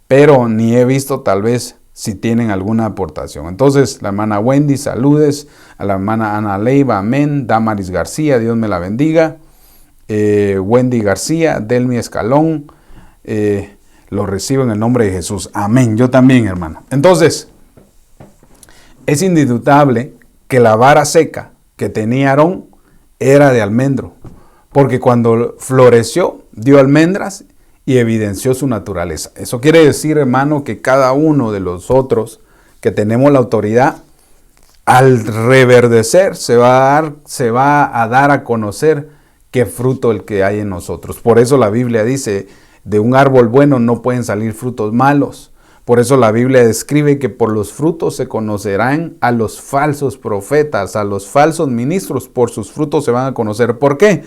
pero ni he visto tal vez si tienen alguna aportación. Entonces, la hermana Wendy, saludes. A la hermana Ana Leiva, amén. Damaris García, Dios me la bendiga. Wendy García, Delmi Escalón, lo recibo en el nombre de Jesús. Amén. Yo también, hermano. Entonces, es indudable que la vara seca que tenía Aarón era de almendro, porque cuando floreció, dio almendras y evidenció su naturaleza. Eso quiere decir, hermano, que cada uno de los otros que tenemos la autoridad, al reverdecer, se va a dar a conocer qué fruto el que hay en nosotros. Por eso la Biblia dice, de un árbol bueno no pueden salir frutos malos. Por eso la Biblia describe que por los frutos se conocerán a los falsos profetas, a los falsos ministros, por sus frutos se van a conocer. ¿Por qué?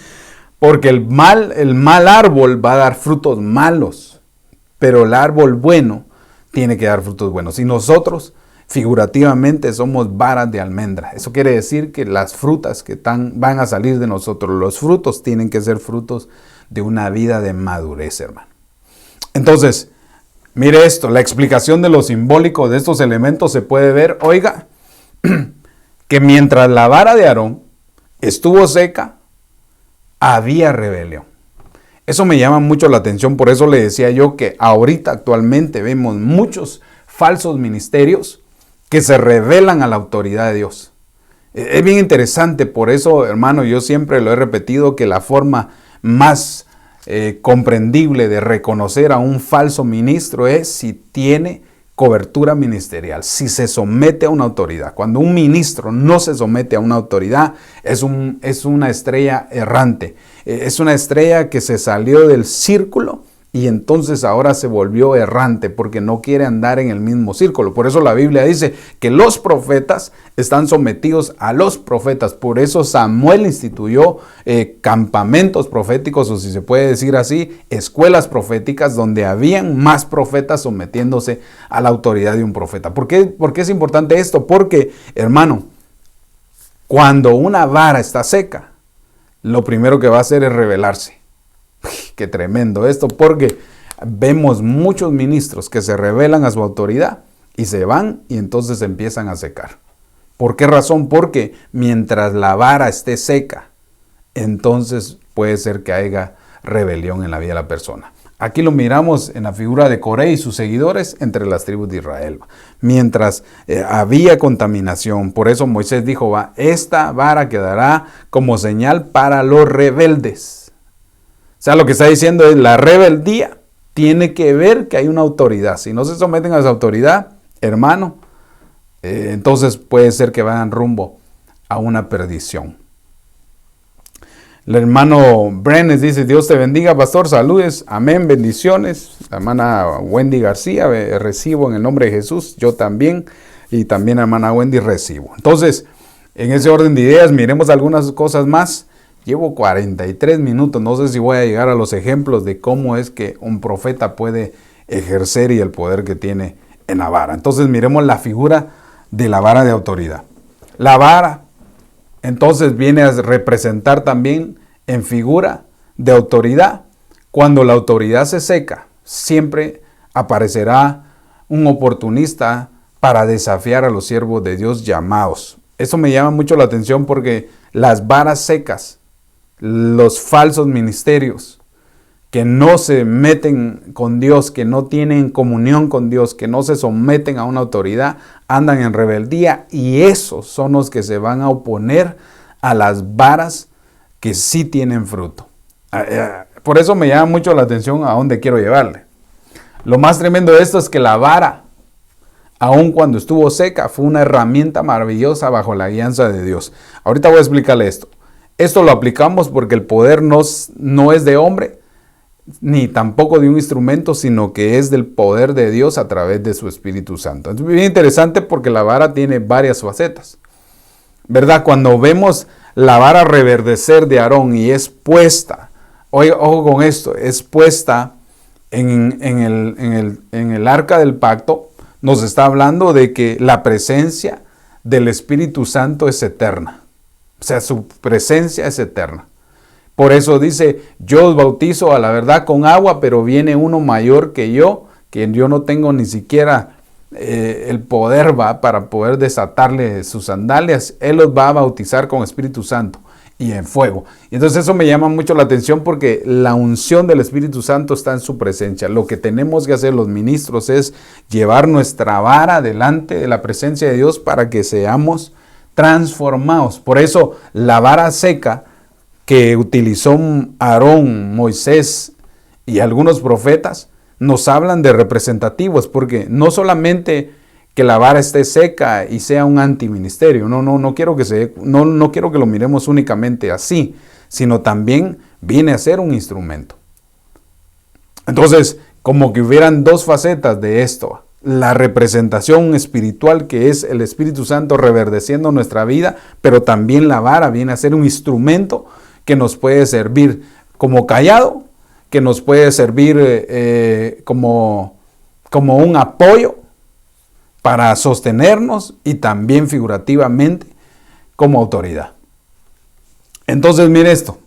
Porque el mal árbol va a dar frutos malos, pero el árbol bueno tiene que dar frutos buenos. Y nosotros, figurativamente, somos varas de almendra. Eso quiere decir que las frutas que van a salir de nosotros, los frutos tienen que ser frutos de una vida de madurez, hermano. Entonces, mire esto, la explicación de lo simbólico de estos elementos se puede ver, oiga, que mientras la vara de Aarón estuvo seca, había rebelión. Eso me llama mucho la atención, por eso le decía yo que ahorita actualmente vemos muchos falsos ministerios que se rebelan a la autoridad de Dios. Es bien interesante, por eso, hermano, yo siempre lo he repetido que la forma más comprendible de reconocer a un falso ministro es si tiene cobertura ministerial, si se somete a una autoridad. Cuando un ministro no se somete a una autoridad, es una estrella errante, es una estrella que se salió del círculo y entonces ahora se volvió errante porque no quiere andar en el mismo círculo. Por eso la Biblia dice que los profetas están sometidos a los profetas. Por eso Samuel instituyó campamentos proféticos, o si se puede decir así, escuelas proféticas donde habían más profetas sometiéndose a la autoridad de un profeta. ¿Por qué es importante esto? Porque, hermano, cuando una vara está seca, lo primero que va a hacer es rebelarse. Qué tremendo esto, porque vemos muchos ministros que se rebelan a su autoridad y se van y entonces empiezan a secar. ¿Por qué razón? Porque mientras la vara esté seca, entonces puede ser que haya rebelión en la vida de la persona. Aquí lo miramos en la figura de Coré y sus seguidores entre las tribus de Israel. Mientras había contaminación, por eso Moisés dijo, esta vara quedará como señal para los rebeldes. O sea, lo que está diciendo es la rebeldía tiene que ver que hay una autoridad. Si no se someten a esa autoridad, hermano, entonces puede ser que vayan rumbo a una perdición. El hermano Brenes dice, Dios te bendiga, pastor, saludes, amén, bendiciones. La hermana Wendy García, recibo en el nombre de Jesús, yo también, y también la hermana Wendy recibo. Entonces, en ese orden de ideas, miremos algunas cosas más. Llevo 43 minutos, no sé si voy a llegar a los ejemplos de cómo es que un profeta puede ejercer y el poder que tiene en la vara. Entonces miremos la figura de la vara de autoridad. La vara entonces viene a representar también en figura de autoridad. Cuando la autoridad se seca, siempre aparecerá un oportunista para desafiar a los siervos de Dios llamados. Eso me llama mucho la atención porque las varas secas, los falsos ministerios que no se meten con Dios, que no tienen comunión con Dios, que no se someten a una autoridad, andan en rebeldía y esos son los que se van a oponer a las varas que sí tienen fruto. Por eso me llama mucho la atención a dónde quiero llevarle. Lo más tremendo de esto es que la vara, aun cuando estuvo seca, fue una herramienta maravillosa bajo la guianza de Dios. Ahorita voy a explicarle esto. Esto lo aplicamos porque el poder no es de hombre, ni tampoco de un instrumento, sino que es del poder de Dios a través de su Espíritu Santo. Es bien interesante porque la vara tiene varias facetas, ¿verdad? Cuando vemos la vara reverdecer de Aarón y es puesta, ojo con esto, es puesta en el arca del pacto, nos está hablando de que la presencia del Espíritu Santo es eterna. O sea, su presencia es eterna. Por eso dice, yo os bautizo a la verdad con agua, pero viene uno mayor que yo no tengo ni siquiera el poder para poder desatarle sus sandalias. Él los va a bautizar con Espíritu Santo y en fuego. Y entonces eso me llama mucho la atención porque la unción del Espíritu Santo está en su presencia. Lo que tenemos que hacer los ministros es llevar nuestra vara delante de la presencia de Dios para que seamos transformados. Por eso la vara seca que utilizó Aarón, Moisés y algunos profetas nos hablan de representativos, porque no solamente que la vara esté seca y sea un antiministerio, no quiero que lo miremos únicamente así, sino también viene a ser un instrumento. Entonces, como que hubieran dos facetas de esto. La representación espiritual que es el Espíritu Santo reverdeciendo nuestra vida, pero también la vara viene a ser un instrumento que nos puede servir como cayado, que nos puede servir como un apoyo para sostenernos y también figurativamente como autoridad. Entonces mire esto,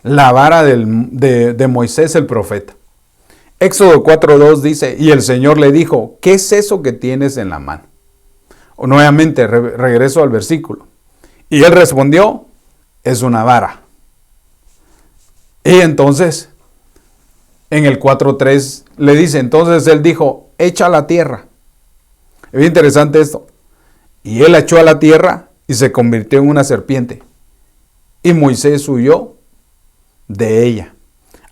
la vara de Moisés el profeta. Éxodo 4:2 dice, y el Señor le dijo, ¿qué es eso que tienes en la mano? O nuevamente regreso al versículo. Y él respondió, es una vara. Y entonces, en el 4:3 le dice, entonces él dijo, echa a la tierra. Es bien interesante esto. Y él la echó a la tierra y se convirtió en una serpiente. Y Moisés huyó de ella.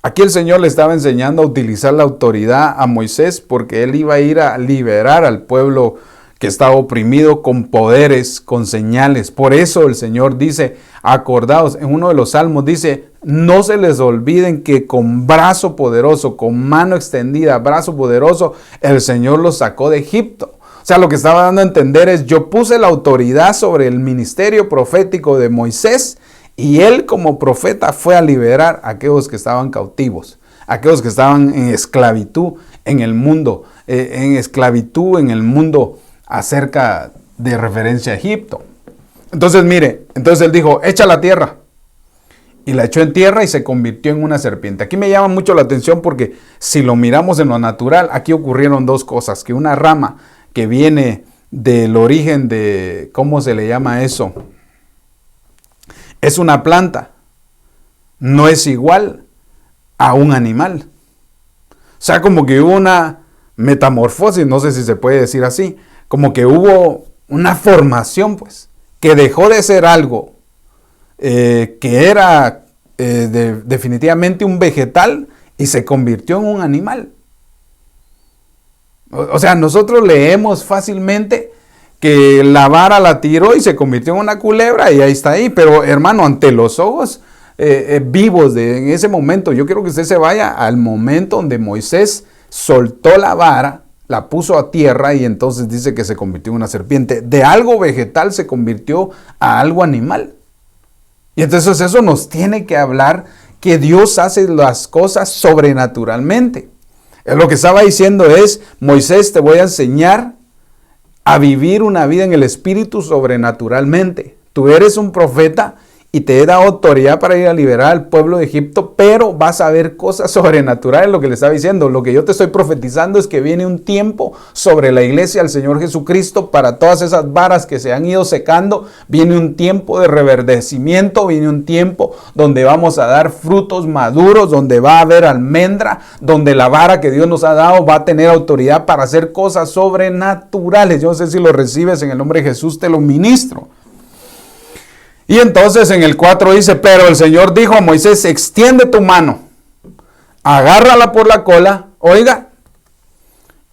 Aquí el Señor le estaba enseñando a utilizar la autoridad a Moisés porque él iba a ir a liberar al pueblo que estaba oprimido con poderes, con señales. Por eso el Señor dice, acordaos, en uno de los salmos dice, no se les olviden que con brazo poderoso, con mano extendida, brazo poderoso, el Señor los sacó de Egipto. O sea, lo que estaba dando a entender es, yo puse la autoridad sobre el ministerio profético de Moisés y él como profeta fue a liberar a aquellos que estaban cautivos, aquellos que estaban en esclavitud en el mundo, en el mundo acerca de referencia a Egipto. Entonces, mire, entonces él dijo, echa la tierra. Y la echó en tierra y se convirtió en una serpiente. Aquí me llama mucho la atención porque si lo miramos en lo natural, aquí ocurrieron dos cosas. Que una rama que viene del origen de, ¿cómo se le llama eso? Es una planta. No es igual a un animal. O sea, como que hubo una metamorfosis, no sé si se puede decir así. Como que hubo una formación, pues, que dejó de ser algo que era definitivamente un vegetal y se convirtió en un animal. O sea, nosotros leemos fácilmente que la vara la tiró y se convirtió en una culebra y ahí está ahí. Pero hermano, ante los ojos vivos en ese momento, yo quiero que usted se vaya al momento donde Moisés soltó la vara, la puso a tierra y entonces dice que se convirtió en una serpiente. De algo vegetal se convirtió a algo animal. Y entonces eso nos tiene que hablar que Dios hace las cosas sobrenaturalmente. Lo que estaba diciendo es, Moisés, te voy a enseñar a vivir una vida en el Espíritu sobrenaturalmente. Tú eres un profeta y te he dado autoridad para ir a liberar al pueblo de Egipto, pero vas a ver cosas sobrenaturales, lo que le estaba diciendo. Lo que yo te estoy profetizando es que viene un tiempo sobre la iglesia del Señor Jesucristo para todas esas varas que se han ido secando. Viene un tiempo de reverdecimiento, viene un tiempo donde vamos a dar frutos maduros, donde va a haber almendra, donde la vara que Dios nos ha dado va a tener autoridad para hacer cosas sobrenaturales. Yo no sé si lo recibes, en el nombre de Jesús te lo ministro. Y entonces en el 4 dice, pero el Señor dijo a Moisés, extiende tu mano, agárrala por la cola, oiga,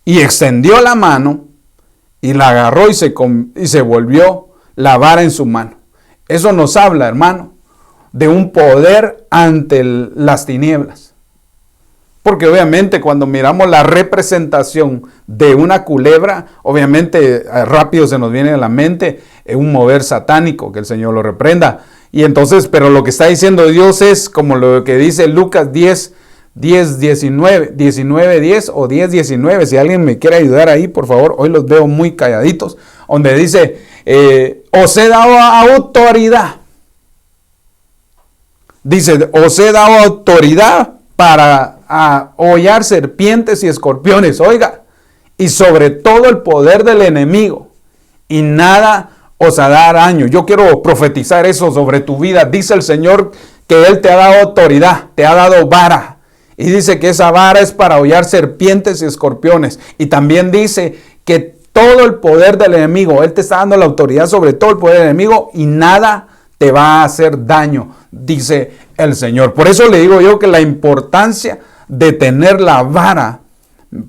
y extendió la mano y la agarró y se volvió la vara en su mano. Eso nos habla, hermano, de un poder ante las tinieblas. Porque obviamente cuando miramos la representación de una culebra, obviamente rápido se nos viene a la mente un mover satánico, que el Señor lo reprenda. Y entonces, pero lo que está diciendo Dios es como lo que dice Lucas 19:10 o 10:19. Si alguien me quiere ayudar ahí, por favor, hoy los veo muy calladitos. Donde dice, os he dado autoridad. Dice, os he dado autoridad para hollar serpientes y escorpiones, oiga, y sobre todo el poder del enemigo, y nada os hará daño. Yo quiero profetizar eso sobre tu vida. Dice el Señor que Él te ha dado autoridad, te ha dado vara, y dice que esa vara es para hollar serpientes y escorpiones, y también dice que todo el poder del enemigo, Él te está dando la autoridad sobre todo el poder del enemigo, y nada te va a hacer daño, dice el Señor. Por eso le digo yo que la importancia de tener la vara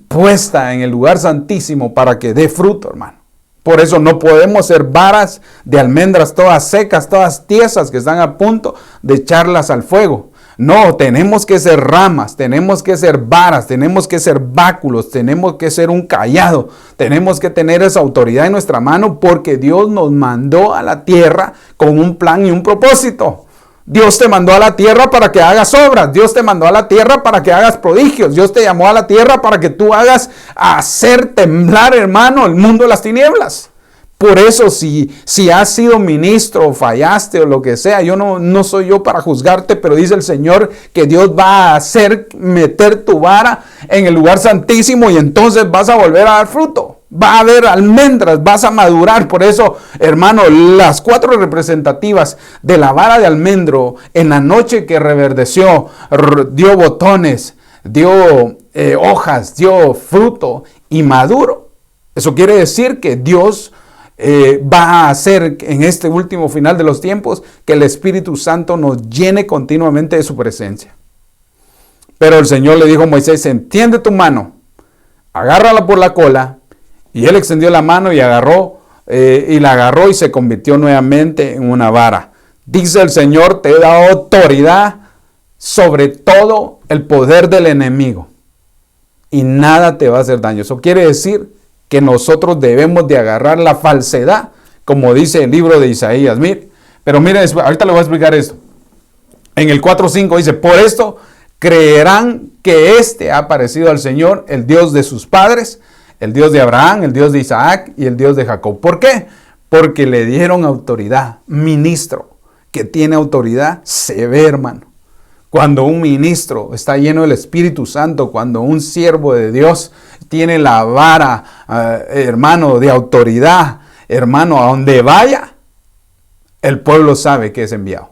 puesta en el lugar santísimo para que dé fruto, hermano. Por eso no podemos ser varas de almendras todas secas, todas tiesas que están a punto de echarlas al fuego. No, tenemos que ser ramas, tenemos que ser varas, tenemos que ser báculos, tenemos que ser un cayado, tenemos que tener esa autoridad en nuestra mano porque Dios nos mandó a la tierra con un plan y un propósito. Dios te mandó a la tierra para que hagas obras. Dios te mandó a la tierra para que hagas prodigios. Dios te llamó a la tierra para que tú hagas hacer temblar, hermano, el mundo de las tinieblas. Por eso, si has sido ministro o fallaste o lo que sea, yo no soy yo para juzgarte, pero dice el Señor que Dios va a hacer meter tu vara en el lugar santísimo y entonces vas a volver a dar fruto. Va a haber almendras, vas a madurar. Por eso, hermano, las 4 representativas de la vara de almendro en la noche que reverdeció, dio botones, dio hojas, dio fruto y maduro. Eso quiere decir que Dios va a hacer en este último final de los tiempos que el Espíritu Santo nos llene continuamente de su presencia. Pero el Señor le dijo a Moisés, extiende tu mano, agárrala por la cola. Y él extendió la mano y la agarró y se convirtió nuevamente en una vara. Dice el Señor, te he dado autoridad sobre todo el poder del enemigo. Y nada te va a hacer daño. Eso quiere decir que nosotros debemos de agarrar la falsedad, como dice el libro de Isaías. Pero miren, ahorita le voy a explicar esto. En el 4:5 dice, por esto creerán que este ha parecido al Señor, el Dios de sus padres, el Dios de Abraham, el Dios de Isaac y el Dios de Jacob. ¿Por qué? Porque le dieron autoridad. Ministro que tiene autoridad se ve, hermano. Cuando un ministro está lleno del Espíritu Santo, cuando un siervo de Dios tiene la vara, hermano, de autoridad, hermano, a donde vaya, el pueblo sabe que es enviado.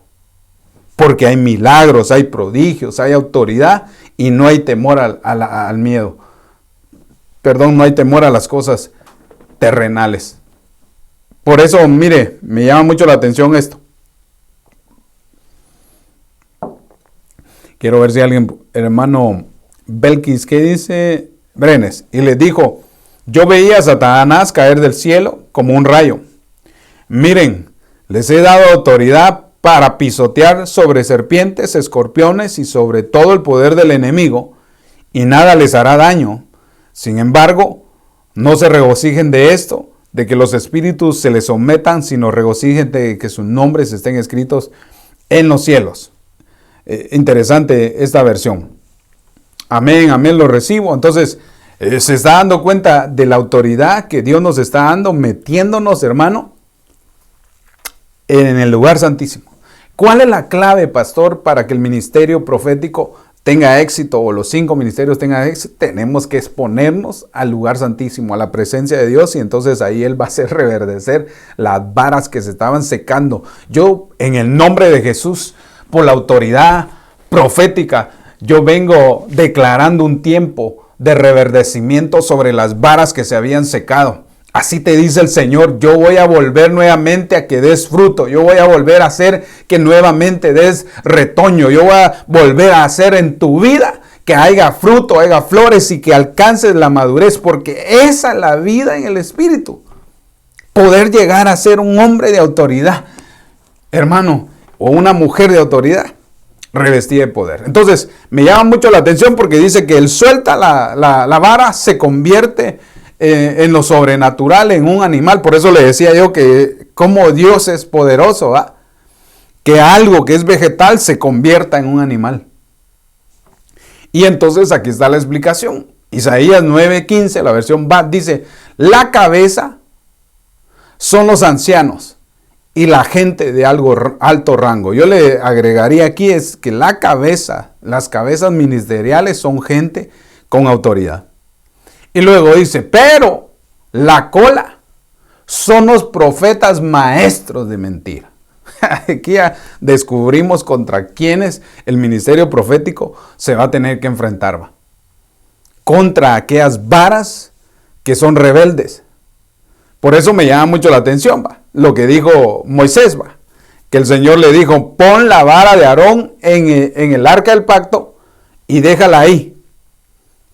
Porque hay milagros, hay prodigios, hay autoridad y no hay temor al miedo. Perdón, no hay temor a las cosas terrenales. Por eso, mire, me llama mucho la atención esto. Quiero ver si alguien, hermano Belkis, ¿qué dice? Brenes, y les dijo, yo veía a Satanás caer del cielo como un rayo. Miren, les he dado autoridad para pisotear sobre serpientes, escorpiones y sobre todo el poder del enemigo, y nada les hará daño. Sin embargo, no se regocijen de esto, de que los espíritus se les sometan, sino regocijen de que sus nombres estén escritos en los cielos. Interesante esta versión. Amén, amén, lo recibo. Entonces, se está dando cuenta de la autoridad que Dios nos está dando, metiéndonos, hermano, en el lugar santísimo. ¿Cuál es la clave, pastor, para que el ministerio profético tenga éxito o los 5 ministerios tengan éxito? Tenemos que exponernos al lugar santísimo, a la presencia de Dios, y entonces ahí Él va a hacer reverdecer las varas que se estaban secando. Yo, en el nombre de Jesús, por la autoridad profética, yo vengo declarando un tiempo de reverdecimiento sobre las varas que se habían secado. Así te dice el Señor, yo voy a volver nuevamente a que des fruto, yo voy a volver a hacer que nuevamente des retoño, yo voy a volver a hacer en tu vida que haya fruto, haya flores y que alcances la madurez, porque esa es la vida en el Espíritu. Poder llegar a ser un hombre de autoridad, hermano, o una mujer de autoridad revestida de poder. Entonces, me llama mucho la atención porque dice que él suelta la vara, se convierte en lo sobrenatural, en un animal. Por eso le decía yo que como Dios es poderoso, ¿va? Que algo que es vegetal se convierta en un animal. Y entonces aquí está la explicación. Isaías 9:15, la versión BAT, dice, la cabeza son los ancianos y la gente de alto rango. Yo le agregaría aquí es que las cabezas ministeriales son gente con autoridad. Y luego dice, pero la cola son los profetas maestros de mentira. Aquí ya descubrimos contra quienes el ministerio profético se va a tener que enfrentar. ¿Va? Contra aquellas varas que son rebeldes. Por eso me llama mucho la atención, ¿va? Lo que dijo Moisés, ¿va? Que el Señor le dijo, pon la vara de Aarón en el arca del pacto y déjala ahí.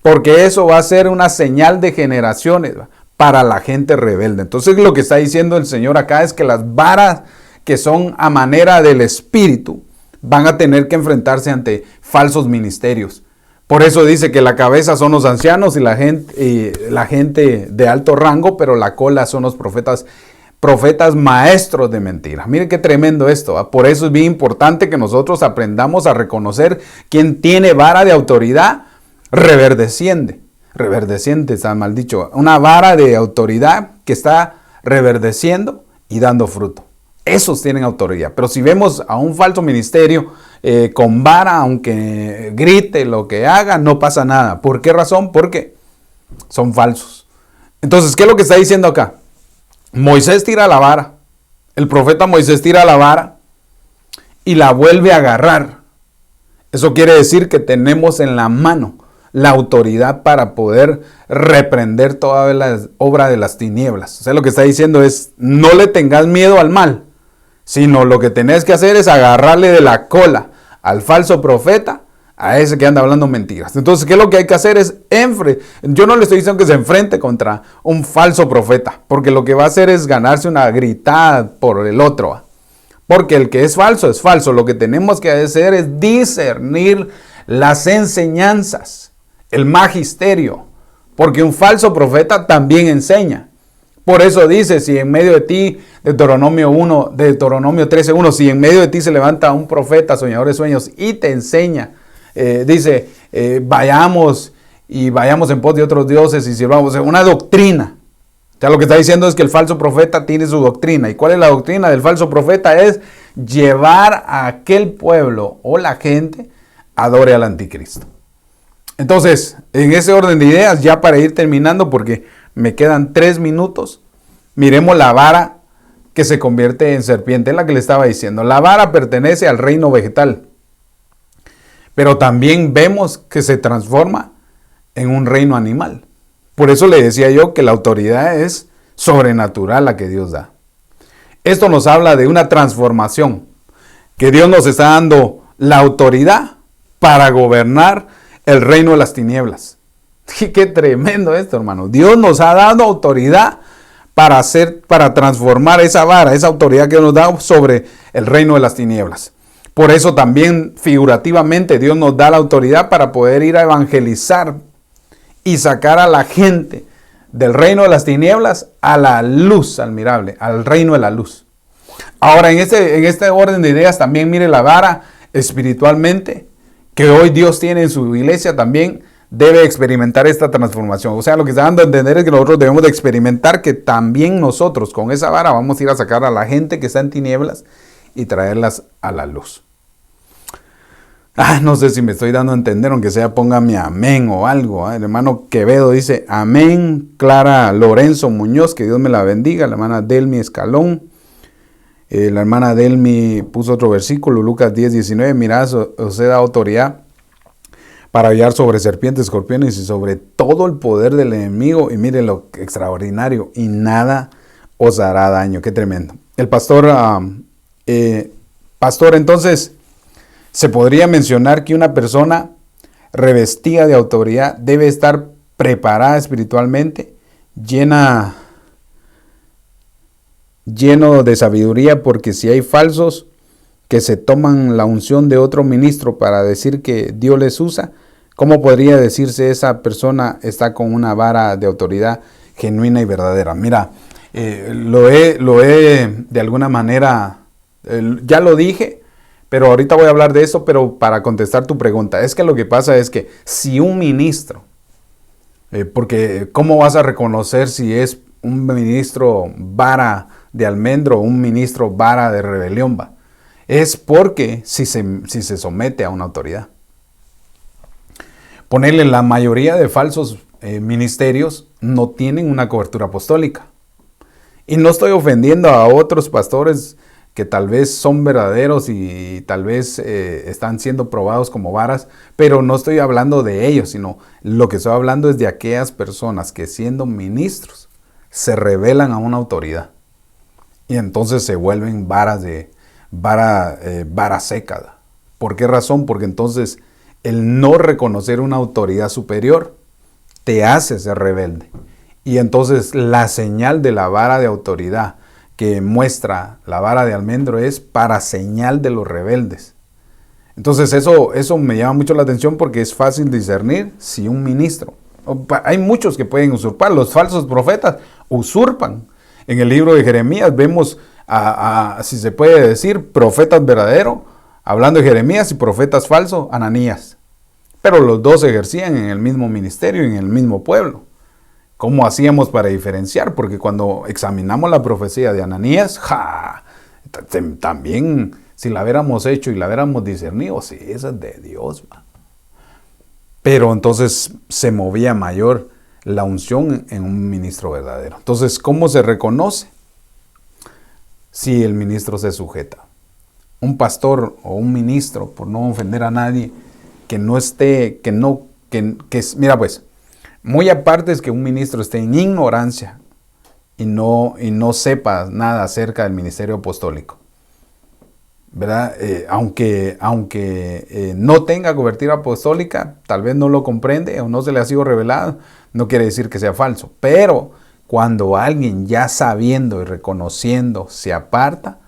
Porque eso va a ser una señal de generaciones, ¿va? Para la gente rebelde. Entonces lo que está diciendo el Señor acá es que las varas que son a manera del Espíritu van a tener que enfrentarse ante falsos ministerios. Por eso dice que la cabeza son los ancianos y la gente de alto rango, pero la cola son los profetas maestros de mentiras. Miren qué tremendo esto, ¿va? Por eso es bien importante que nosotros aprendamos a reconocer quién tiene vara de autoridad reverdeciente, está mal dicho, una vara de autoridad que está reverdeciendo y dando fruto. Esos tienen autoridad. Pero si vemos a un falso ministerio con vara, aunque grite lo que haga, no pasa nada. ¿Por qué razón? Porque son falsos. Entonces, ¿qué es lo que está diciendo acá? Moisés tira la vara, el profeta Moisés tira la vara y la vuelve a agarrar. Eso quiere decir que tenemos en la mano la autoridad para poder reprender toda la obra de las tinieblas. O sea, lo que está diciendo es, no le tengas miedo al mal, sino lo que tenés que hacer es agarrarle de la cola al falso profeta, a ese que anda hablando mentiras. Entonces, ¿qué es lo que hay que hacer? Yo no le estoy diciendo que se enfrente contra un falso profeta, porque lo que va a hacer es ganarse una gritada por el otro. Porque el que es falso es falso. Lo que tenemos que hacer es discernir las enseñanzas, el magisterio, porque un falso profeta también enseña. Por eso dice, si en medio de ti, Deuteronomio 13:1, si en medio de ti se levanta un profeta, soñador de sueños, y te enseña, vayamos en pos de otros dioses y sirvamos, una doctrina. O sea, lo que está diciendo es que el falso profeta tiene su doctrina. ¿Y cuál es la doctrina del falso profeta? Es llevar a aquel pueblo o la gente adore al anticristo. Entonces, en ese orden de ideas, ya para ir terminando, porque me quedan 3 minutos, miremos la vara que se convierte en serpiente, es la que le estaba diciendo. La vara pertenece al reino vegetal, pero también vemos que se transforma en un reino animal. Por eso le decía yo que la autoridad es sobrenatural la que Dios da. Esto nos habla de una transformación, que Dios nos está dando la autoridad para gobernar el reino de las tinieblas. Qué tremendo esto, hermano. Dios nos ha dado autoridad para transformar esa vara, esa autoridad que nos da sobre el reino de las tinieblas. Por eso también figurativamente Dios nos da la autoridad para poder ir a evangelizar y sacar a la gente del reino de las tinieblas a la luz admirable, al reino de la luz. Ahora, en este orden de ideas también mire la vara espiritualmente que hoy Dios tiene en su iglesia, también debe experimentar esta transformación. O sea, lo que está dando a entender es que nosotros debemos de experimentar que también nosotros con esa vara vamos a ir a sacar a la gente que está en tinieblas y traerlas a la luz. No sé si me estoy dando a entender, aunque sea póngame amén o algo. El hermano Quevedo dice amén. Clara Lorenzo Muñoz, que Dios me la bendiga. La hermana Delmi Escalón. La hermana Delmi puso otro versículo, Lucas 10:19. Mirad, os he dado autoridad para hallar sobre serpientes, escorpiones y sobre todo el poder del enemigo. Y miren lo extraordinario, y nada os hará daño. Qué tremendo. El pastor, entonces, se podría mencionar que una persona revestida de autoridad debe estar preparada espiritualmente, lleno de sabiduría, porque si hay falsos que se toman la unción de otro ministro para decir que Dios les usa, ¿cómo podría decirse esa persona está con una vara de autoridad genuina y verdadera? Mira, lo he de alguna manera, ya lo dije, pero ahorita voy a hablar de eso, pero para contestar tu pregunta, es que lo que pasa es que si un ministro, porque ¿cómo vas a reconocer si es un ministro vara de almendro o un ministro vara de rebelión? Es porque si se somete a una autoridad. Ponerle la mayoría de falsos ministerios no tienen una cobertura apostólica. Y no estoy ofendiendo a otros pastores que tal vez son verdaderos y tal vez están siendo probados como varas, pero no estoy hablando de ellos, sino lo que estoy hablando es de aquellas personas que siendo ministros se rebelan a una autoridad y entonces se vuelven vara seca. ¿Por qué razón? Porque entonces el no reconocer una autoridad superior te hace ser rebelde. Y entonces la señal de la vara de autoridad que muestra la vara de almendro es para señal de los rebeldes. Entonces eso me llama mucho la atención porque es fácil discernir si un ministro, hay muchos que pueden usurpar, los falsos profetas usurpan. En el libro de Jeremías vemos si se puede decir, profetas verdaderos, hablando de Jeremías, y profetas falsos, Ananías. Pero los dos ejercían en el mismo ministerio, en el mismo pueblo. ¿Cómo hacíamos para diferenciar? Porque cuando examinamos la profecía de Ananías, también si la hubiéramos hecho y la hubiéramos discernido, sí, esa es de Dios. Pero entonces se movía mayor la unción en un ministro verdadero. Entonces, ¿cómo se reconoce? Si el ministro se sujeta. Un pastor o un ministro, por no ofender a nadie, mira pues, muy aparte es que un ministro esté en ignorancia y no sepa nada acerca del ministerio apostólico. ¿verdad? Aunque no tenga cobertura apostólica, tal vez no lo comprende o no se le ha sido revelado, no quiere decir que sea falso. Pero cuando alguien ya sabiendo y reconociendo se aparta,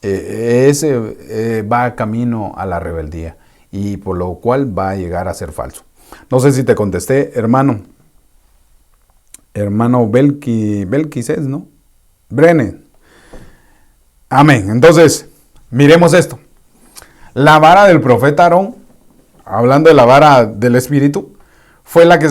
ese va camino a la rebeldía y por lo cual va a llegar a ser falso. No sé si te contesté, hermano Belkis, ¿no? Brennan. Amén. Entonces, miremos esto. La vara del profeta Aarón, hablando de la vara del espíritu, fue la que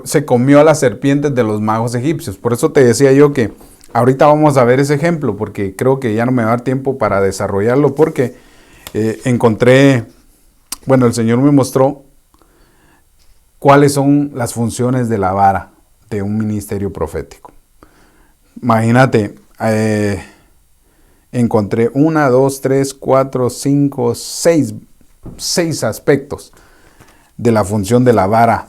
se comió a las serpientes de los magos egipcios. Por eso te decía yo que ahorita vamos a ver ese ejemplo, porque creo que ya no me va a dar tiempo para desarrollarlo, porque el Señor me mostró cuáles son las funciones de la vara de un ministerio profético. Imagínate, encontré 1, 2, 3, 4, 5, 6 aspectos de la función de la vara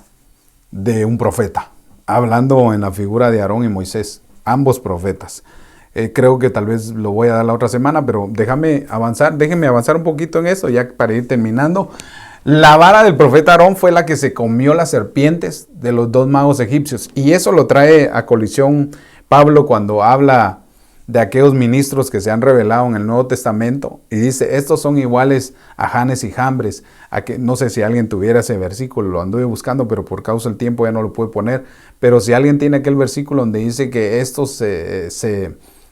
de un profeta, hablando en la figura de Aarón y Moisés, ambos profetas. Creo que tal vez lo voy a dar la otra semana, pero déjenme avanzar un poquito en eso, ya para ir terminando. La vara del profeta Aarón fue la que se comió las serpientes de los 2 magos egipcios, y eso lo trae a colisión Pablo cuando habla de aquellos ministros que se han revelado en el Nuevo Testamento, y dice, estos son iguales a Janes y Jambres. No sé si alguien tuviera ese versículo, lo anduve buscando, pero por causa del tiempo ya no lo pude poner. Pero si alguien tiene aquel versículo donde dice que estos,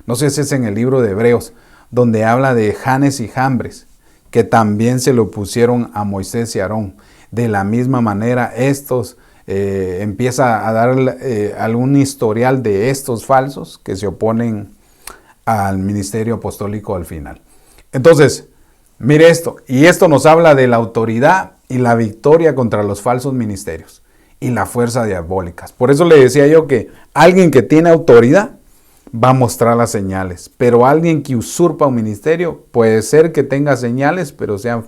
no sé si es en el libro de Hebreos, donde habla de Janes y Jambres, que también se lo pusieron a Moisés y Aarón. De la misma manera, estos empieza a dar algún historial de estos falsos que se oponen al ministerio apostólico al final. Entonces, mire esto, y esto nos habla de la autoridad y la victoria contra los falsos ministerios y la fuerza diabólica. Por eso le decía yo que alguien que tiene autoridad va a mostrar las señales, pero alguien que usurpa un ministerio puede ser que tenga señales, pero sean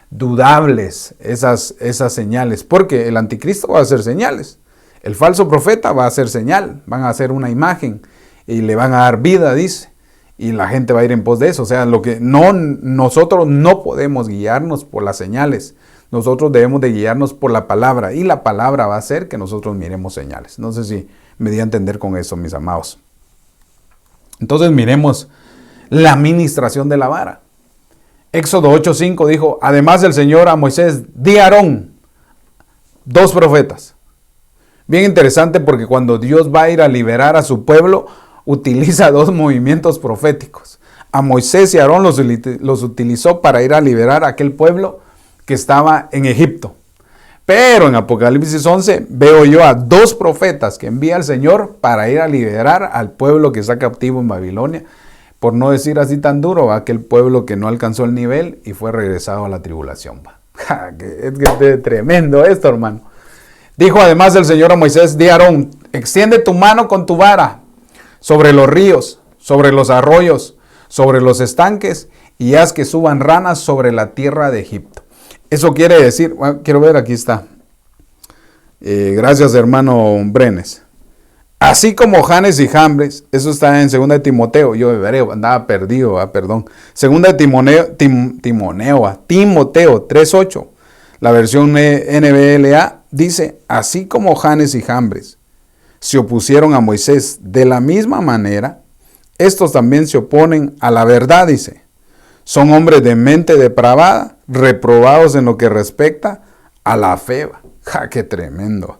dudables esas señales, porque el anticristo va a hacer señales. El falso profeta va a hacer señal, van a hacer una imagen y le van a dar vida, dice, y la gente va a ir en pos de eso. O sea, nosotros no podemos guiarnos por las señales, nosotros debemos de guiarnos por la palabra, y la palabra va a hacer que nosotros miremos señales. No sé si me di a entender con eso, mis amados. Entonces miremos la ministración de la vara. Éxodo 8:5 dijo, además del Señor a Moisés, di a Aarón, 2 profetas. Bien interesante, porque cuando Dios va a ir a liberar a su pueblo, utiliza 2 movimientos proféticos. A Moisés y a Aarón los utilizó para ir a liberar a aquel pueblo que estaba en Egipto. Pero en Apocalipsis 11 veo yo a 2 profetas que envía el Señor para ir a liberar al pueblo que está cautivo en Babilonia. Por no decir así tan duro, aquel pueblo que no alcanzó el nivel y fue regresado a la tribulación. Es tremendo esto, hermano. Dijo además el Señor a Moisés, di a Aarón, extiende tu mano con tu vara sobre los ríos, sobre los arroyos, sobre los estanques, y haz que suban ranas sobre la tierra de Egipto. Eso quiere decir, quiero ver, aquí está. Gracias, hermano Brenes. Así como Janes y Jambres, eso está en 2 de Timoteo, yo hebreo, andaba perdido, perdón. 2 de Timoteo 3:8, la versión NBLA, dice, así como Janes y Jambres se opusieron a Moisés de la misma manera, estos también se oponen a la verdad, dice. Son hombres de mente depravada, reprobados en lo que respecta a la fe. ¡Qué tremendo!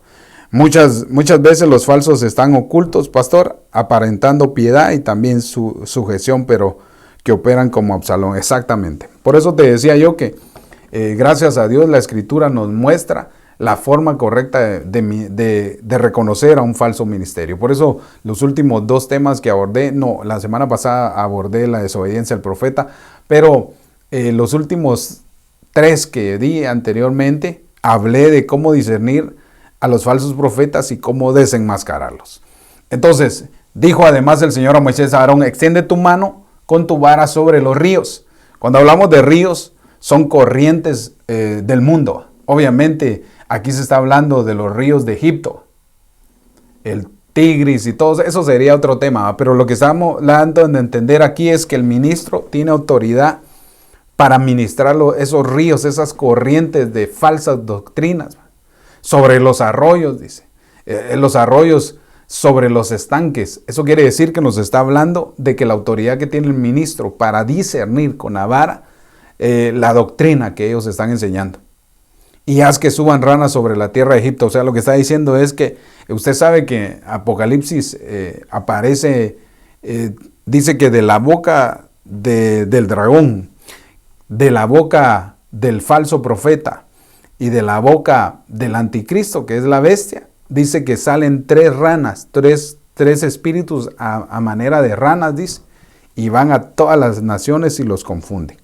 Muchas veces los falsos están ocultos, pastor, aparentando piedad y también sujeción, pero que operan como Absalón. Exactamente. Por eso te decía yo que gracias a Dios la Escritura nos muestra la forma correcta de reconocer a un falso ministerio. Por eso los últimos 2 temas que abordé, la semana pasada abordé la desobediencia al profeta, pero los últimos 3 que di anteriormente, hablé de cómo discernir a los falsos profetas y cómo desenmascararlos. Entonces, dijo además el Señor a Moisés, a Aarón, extiende tu mano con tu vara sobre los ríos. Cuando hablamos de ríos, son corrientes del mundo. Obviamente, aquí se está hablando de los ríos de Egipto. El Tigris y todo eso sería otro tema, ¿va? Pero lo que estamos dando a entender aquí es que el ministro tiene autoridad para ministrar esos ríos, esas corrientes de falsas doctrinas, ¿va? Sobre los arroyos, dice. Los arroyos sobre los estanques. Eso quiere decir que nos está hablando de que la autoridad que tiene el ministro para discernir con la vara la doctrina que ellos están enseñando. Y haz que suban ranas sobre la tierra de Egipto. O sea, lo que está diciendo es que usted sabe que Apocalipsis aparece, dice que de la boca del dragón, de la boca del falso profeta y de la boca del anticristo, que es la bestia, dice que salen 3 ranas, tres espíritus a manera de ranas, dice, y van a todas las naciones y los confunden.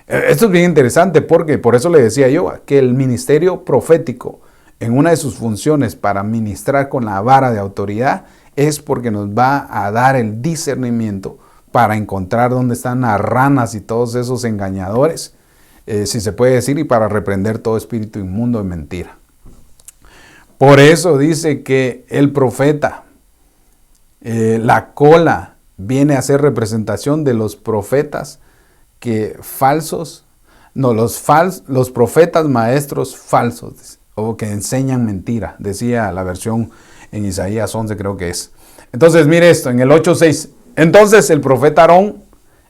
Esto es bien interesante porque por eso le decía yo que el ministerio profético en una de sus funciones para ministrar con la vara de autoridad es porque nos va a dar el discernimiento para encontrar dónde están las ranas y todos esos engañadores, si se puede decir, y para reprender todo espíritu inmundo de mentira. Por eso dice que el profeta, la cola, viene a ser representación de los profetas que falsos, no, los profetas maestros falsos, o que enseñan mentira, decía la versión en Isaías 11 creo que es. Entonces mire esto, en el 8:6, entonces el profeta Aarón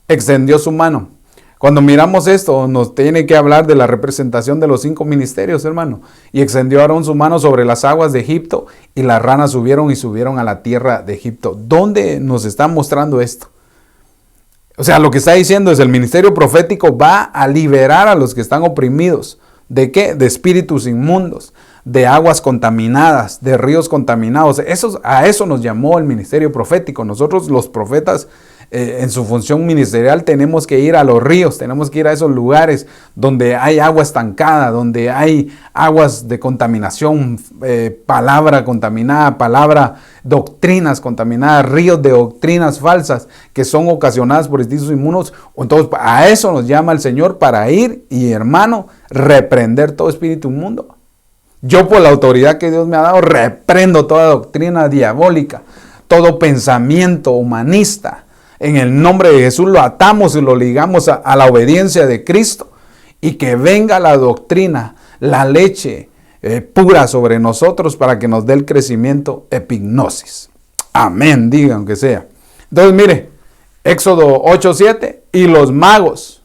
extendió su mano. Cuando miramos esto, nos tiene que hablar de la representación de los 5 ministerios, hermano. Y extendió Aarón su mano sobre las aguas de Egipto, y las ranas subieron a la tierra de Egipto. ¿Dónde nos está mostrando esto? O sea, lo que está diciendo es el ministerio profético va a liberar a los que están oprimidos. ¿De qué? De espíritus inmundos, de aguas contaminadas, de ríos contaminados. A eso nos llamó el ministerio profético. Nosotros los profetas en su función ministerial tenemos que ir a los ríos, tenemos que ir a esos lugares donde hay agua estancada, donde hay aguas de contaminación, palabra contaminada, doctrinas contaminadas, ríos de doctrinas falsas que son ocasionadas por espíritus inmundos. Entonces a eso nos llama el Señor para ir y, hermano, reprender todo espíritu inmundo. Yo, por la autoridad que Dios me ha dado, reprendo toda doctrina diabólica, todo pensamiento humanista. En el nombre de Jesús lo atamos y lo ligamos a la obediencia de Cristo, y que venga la doctrina, la leche pura sobre nosotros para que nos dé el crecimiento epignosis. Amén, diga aunque sea. Entonces mire, Éxodo 8:7, y los magos,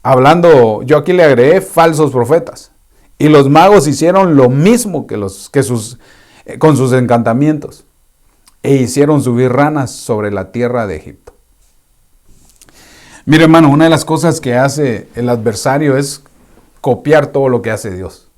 hablando, yo aquí le agregué falsos profetas, y los magos hicieron lo mismo con sus encantamientos, e hicieron subir ranas sobre la tierra de Egipto. Mire, hermano, una de las cosas que hace el adversario es copiar todo lo que hace Dios.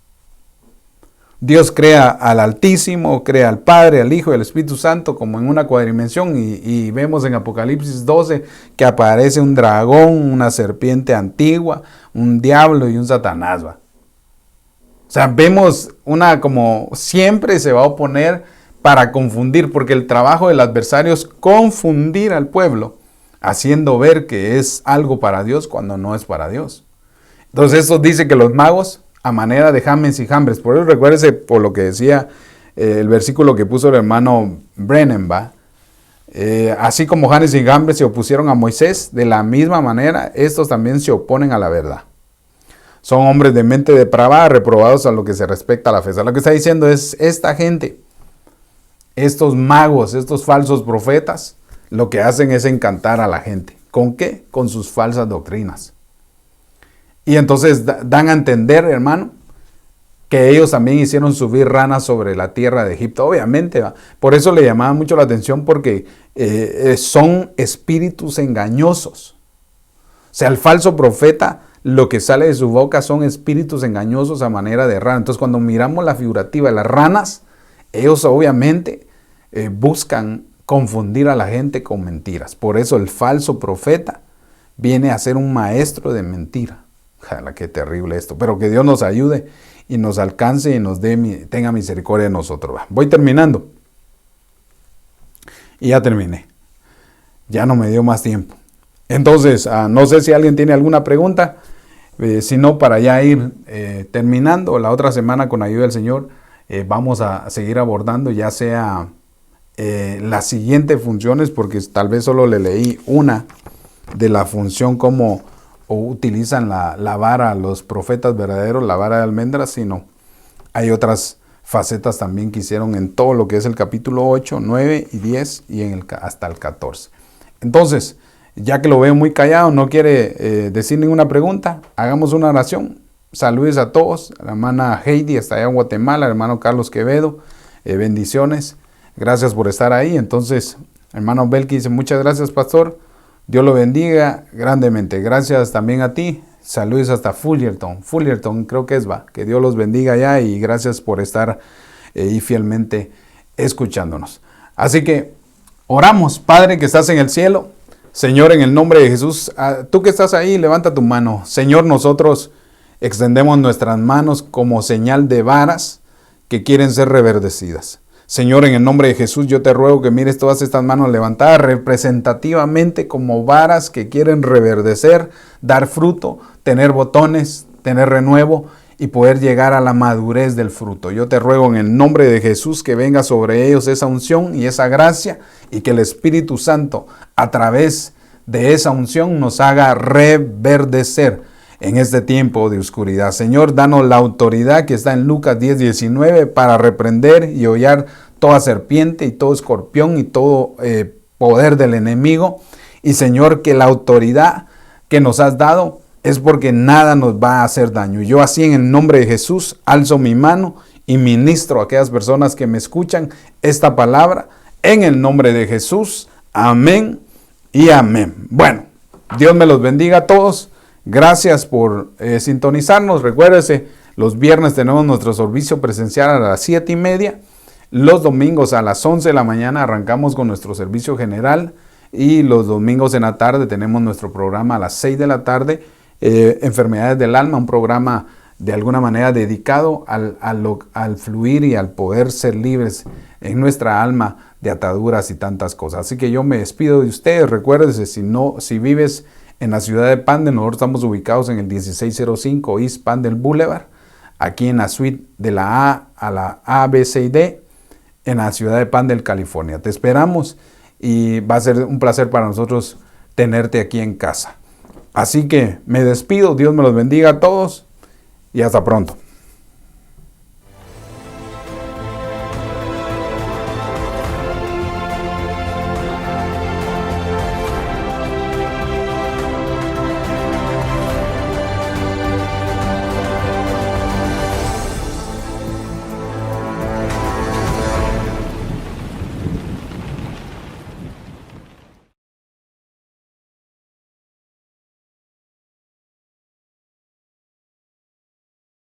Dios crea al Altísimo, crea al Padre, al Hijo y al Espíritu Santo como en una cuadrimensión, y vemos en Apocalipsis 12 que aparece un dragón, una serpiente antigua, un diablo y un Satanás. O sea, vemos como siempre se va a oponer para confundir, porque el trabajo del adversario es confundir al pueblo, haciendo ver que es algo para Dios cuando no es para Dios. Entonces esto dice que los magos, a manera de James y Jambres, por eso recuérdese por lo que decía el versículo que puso el hermano Brennan, así como Janes y Jambres se opusieron a Moisés, de la misma manera estos también se oponen a la verdad. Son hombres de mente depravada, reprobados a lo que se respecta a la fe. O sea, lo que está diciendo es esta gente, estos magos, estos falsos profetas, lo que hacen es encantar a la gente. ¿Con qué? Con sus falsas doctrinas. Y entonces dan a entender, hermano, que ellos también hicieron subir ranas sobre la tierra de Egipto. Obviamente, por eso le llamaba mucho la atención, porque son espíritus engañosos. O sea, el falso profeta, lo que sale de su boca son espíritus engañosos a manera de rana. Entonces, cuando miramos la figurativa de las ranas, ellos obviamente buscan confundir a la gente con mentiras. Por eso el falso profeta viene a ser un maestro de mentira. Jala, qué terrible esto. Pero que Dios nos ayude y nos alcance y tenga misericordia de nosotros. Voy terminando. Y ya terminé. Ya no me dio más tiempo. Entonces, no sé si alguien tiene alguna pregunta. Si no, para ya ir terminando, la otra semana con ayuda del Señor vamos a seguir abordando ya sea las siguientes funciones, porque tal vez solo le leí una de la función como utilizan la vara, los profetas verdaderos, la vara de almendras, sino hay otras facetas también que hicieron en todo lo que es el capítulo 8, 9 y 10 y hasta el 14. Entonces, ya que lo veo muy callado, no quiere decir ninguna pregunta, hagamos una oración. Saludos a todos, a la hermana Heidi hasta allá en Guatemala, al hermano Carlos Quevedo, bendiciones, gracias por estar ahí. Entonces, hermano Belki dice, muchas gracias, pastor, Dios lo bendiga grandemente, gracias también a ti, saludos hasta Fullerton creo que que Dios los bendiga allá y gracias por estar y fielmente escuchándonos. Así que oramos, Padre que estás en el cielo, Señor, en el nombre de Jesús, tú que estás ahí, levanta tu mano. Señor, nosotros extendemos nuestras manos como señal de varas que quieren ser reverdecidas. Señor, en el nombre de Jesús, yo te ruego que mires todas estas manos levantadas representativamente como varas que quieren reverdecer, dar fruto, tener botones, tener renuevo y poder llegar a la madurez del fruto. Yo te ruego en el nombre de Jesús que venga sobre ellos esa unción y esa gracia y que el Espíritu Santo a través de esa unción nos haga reverdecer en este tiempo de oscuridad. Señor, danos la autoridad que está en Lucas 10:19 para reprender y hollar toda serpiente y todo escorpión y todo poder del enemigo. Y Señor, que la autoridad que nos has dado es porque nada nos va a hacer daño. Yo así en el nombre de Jesús alzo mi mano y ministro a aquellas personas que me escuchan esta palabra en el nombre de Jesús. Amén y amén. Bueno, Dios me los bendiga a todos. Gracias por sintonizarnos. Recuérdese, los viernes tenemos nuestro servicio presencial a las 7:30. Los domingos a las 11 de la mañana arrancamos con nuestro servicio general. Y los domingos en la tarde tenemos nuestro programa a las 6 de la tarde. Enfermedades del alma, un programa de alguna manera dedicado al fluir y al poder ser libres en nuestra alma de ataduras y tantas cosas. Así que yo me despido de ustedes. Recuérdese, si vives en la ciudad de Pandel, nosotros estamos ubicados en el 1605 East Pandel Boulevard, aquí en la suite de la A a la A, B, C y D, en la ciudad de Pandel, California. Te esperamos y va a ser un placer para nosotros tenerte aquí en casa. Así que me despido, Dios me los bendiga a todos y hasta pronto.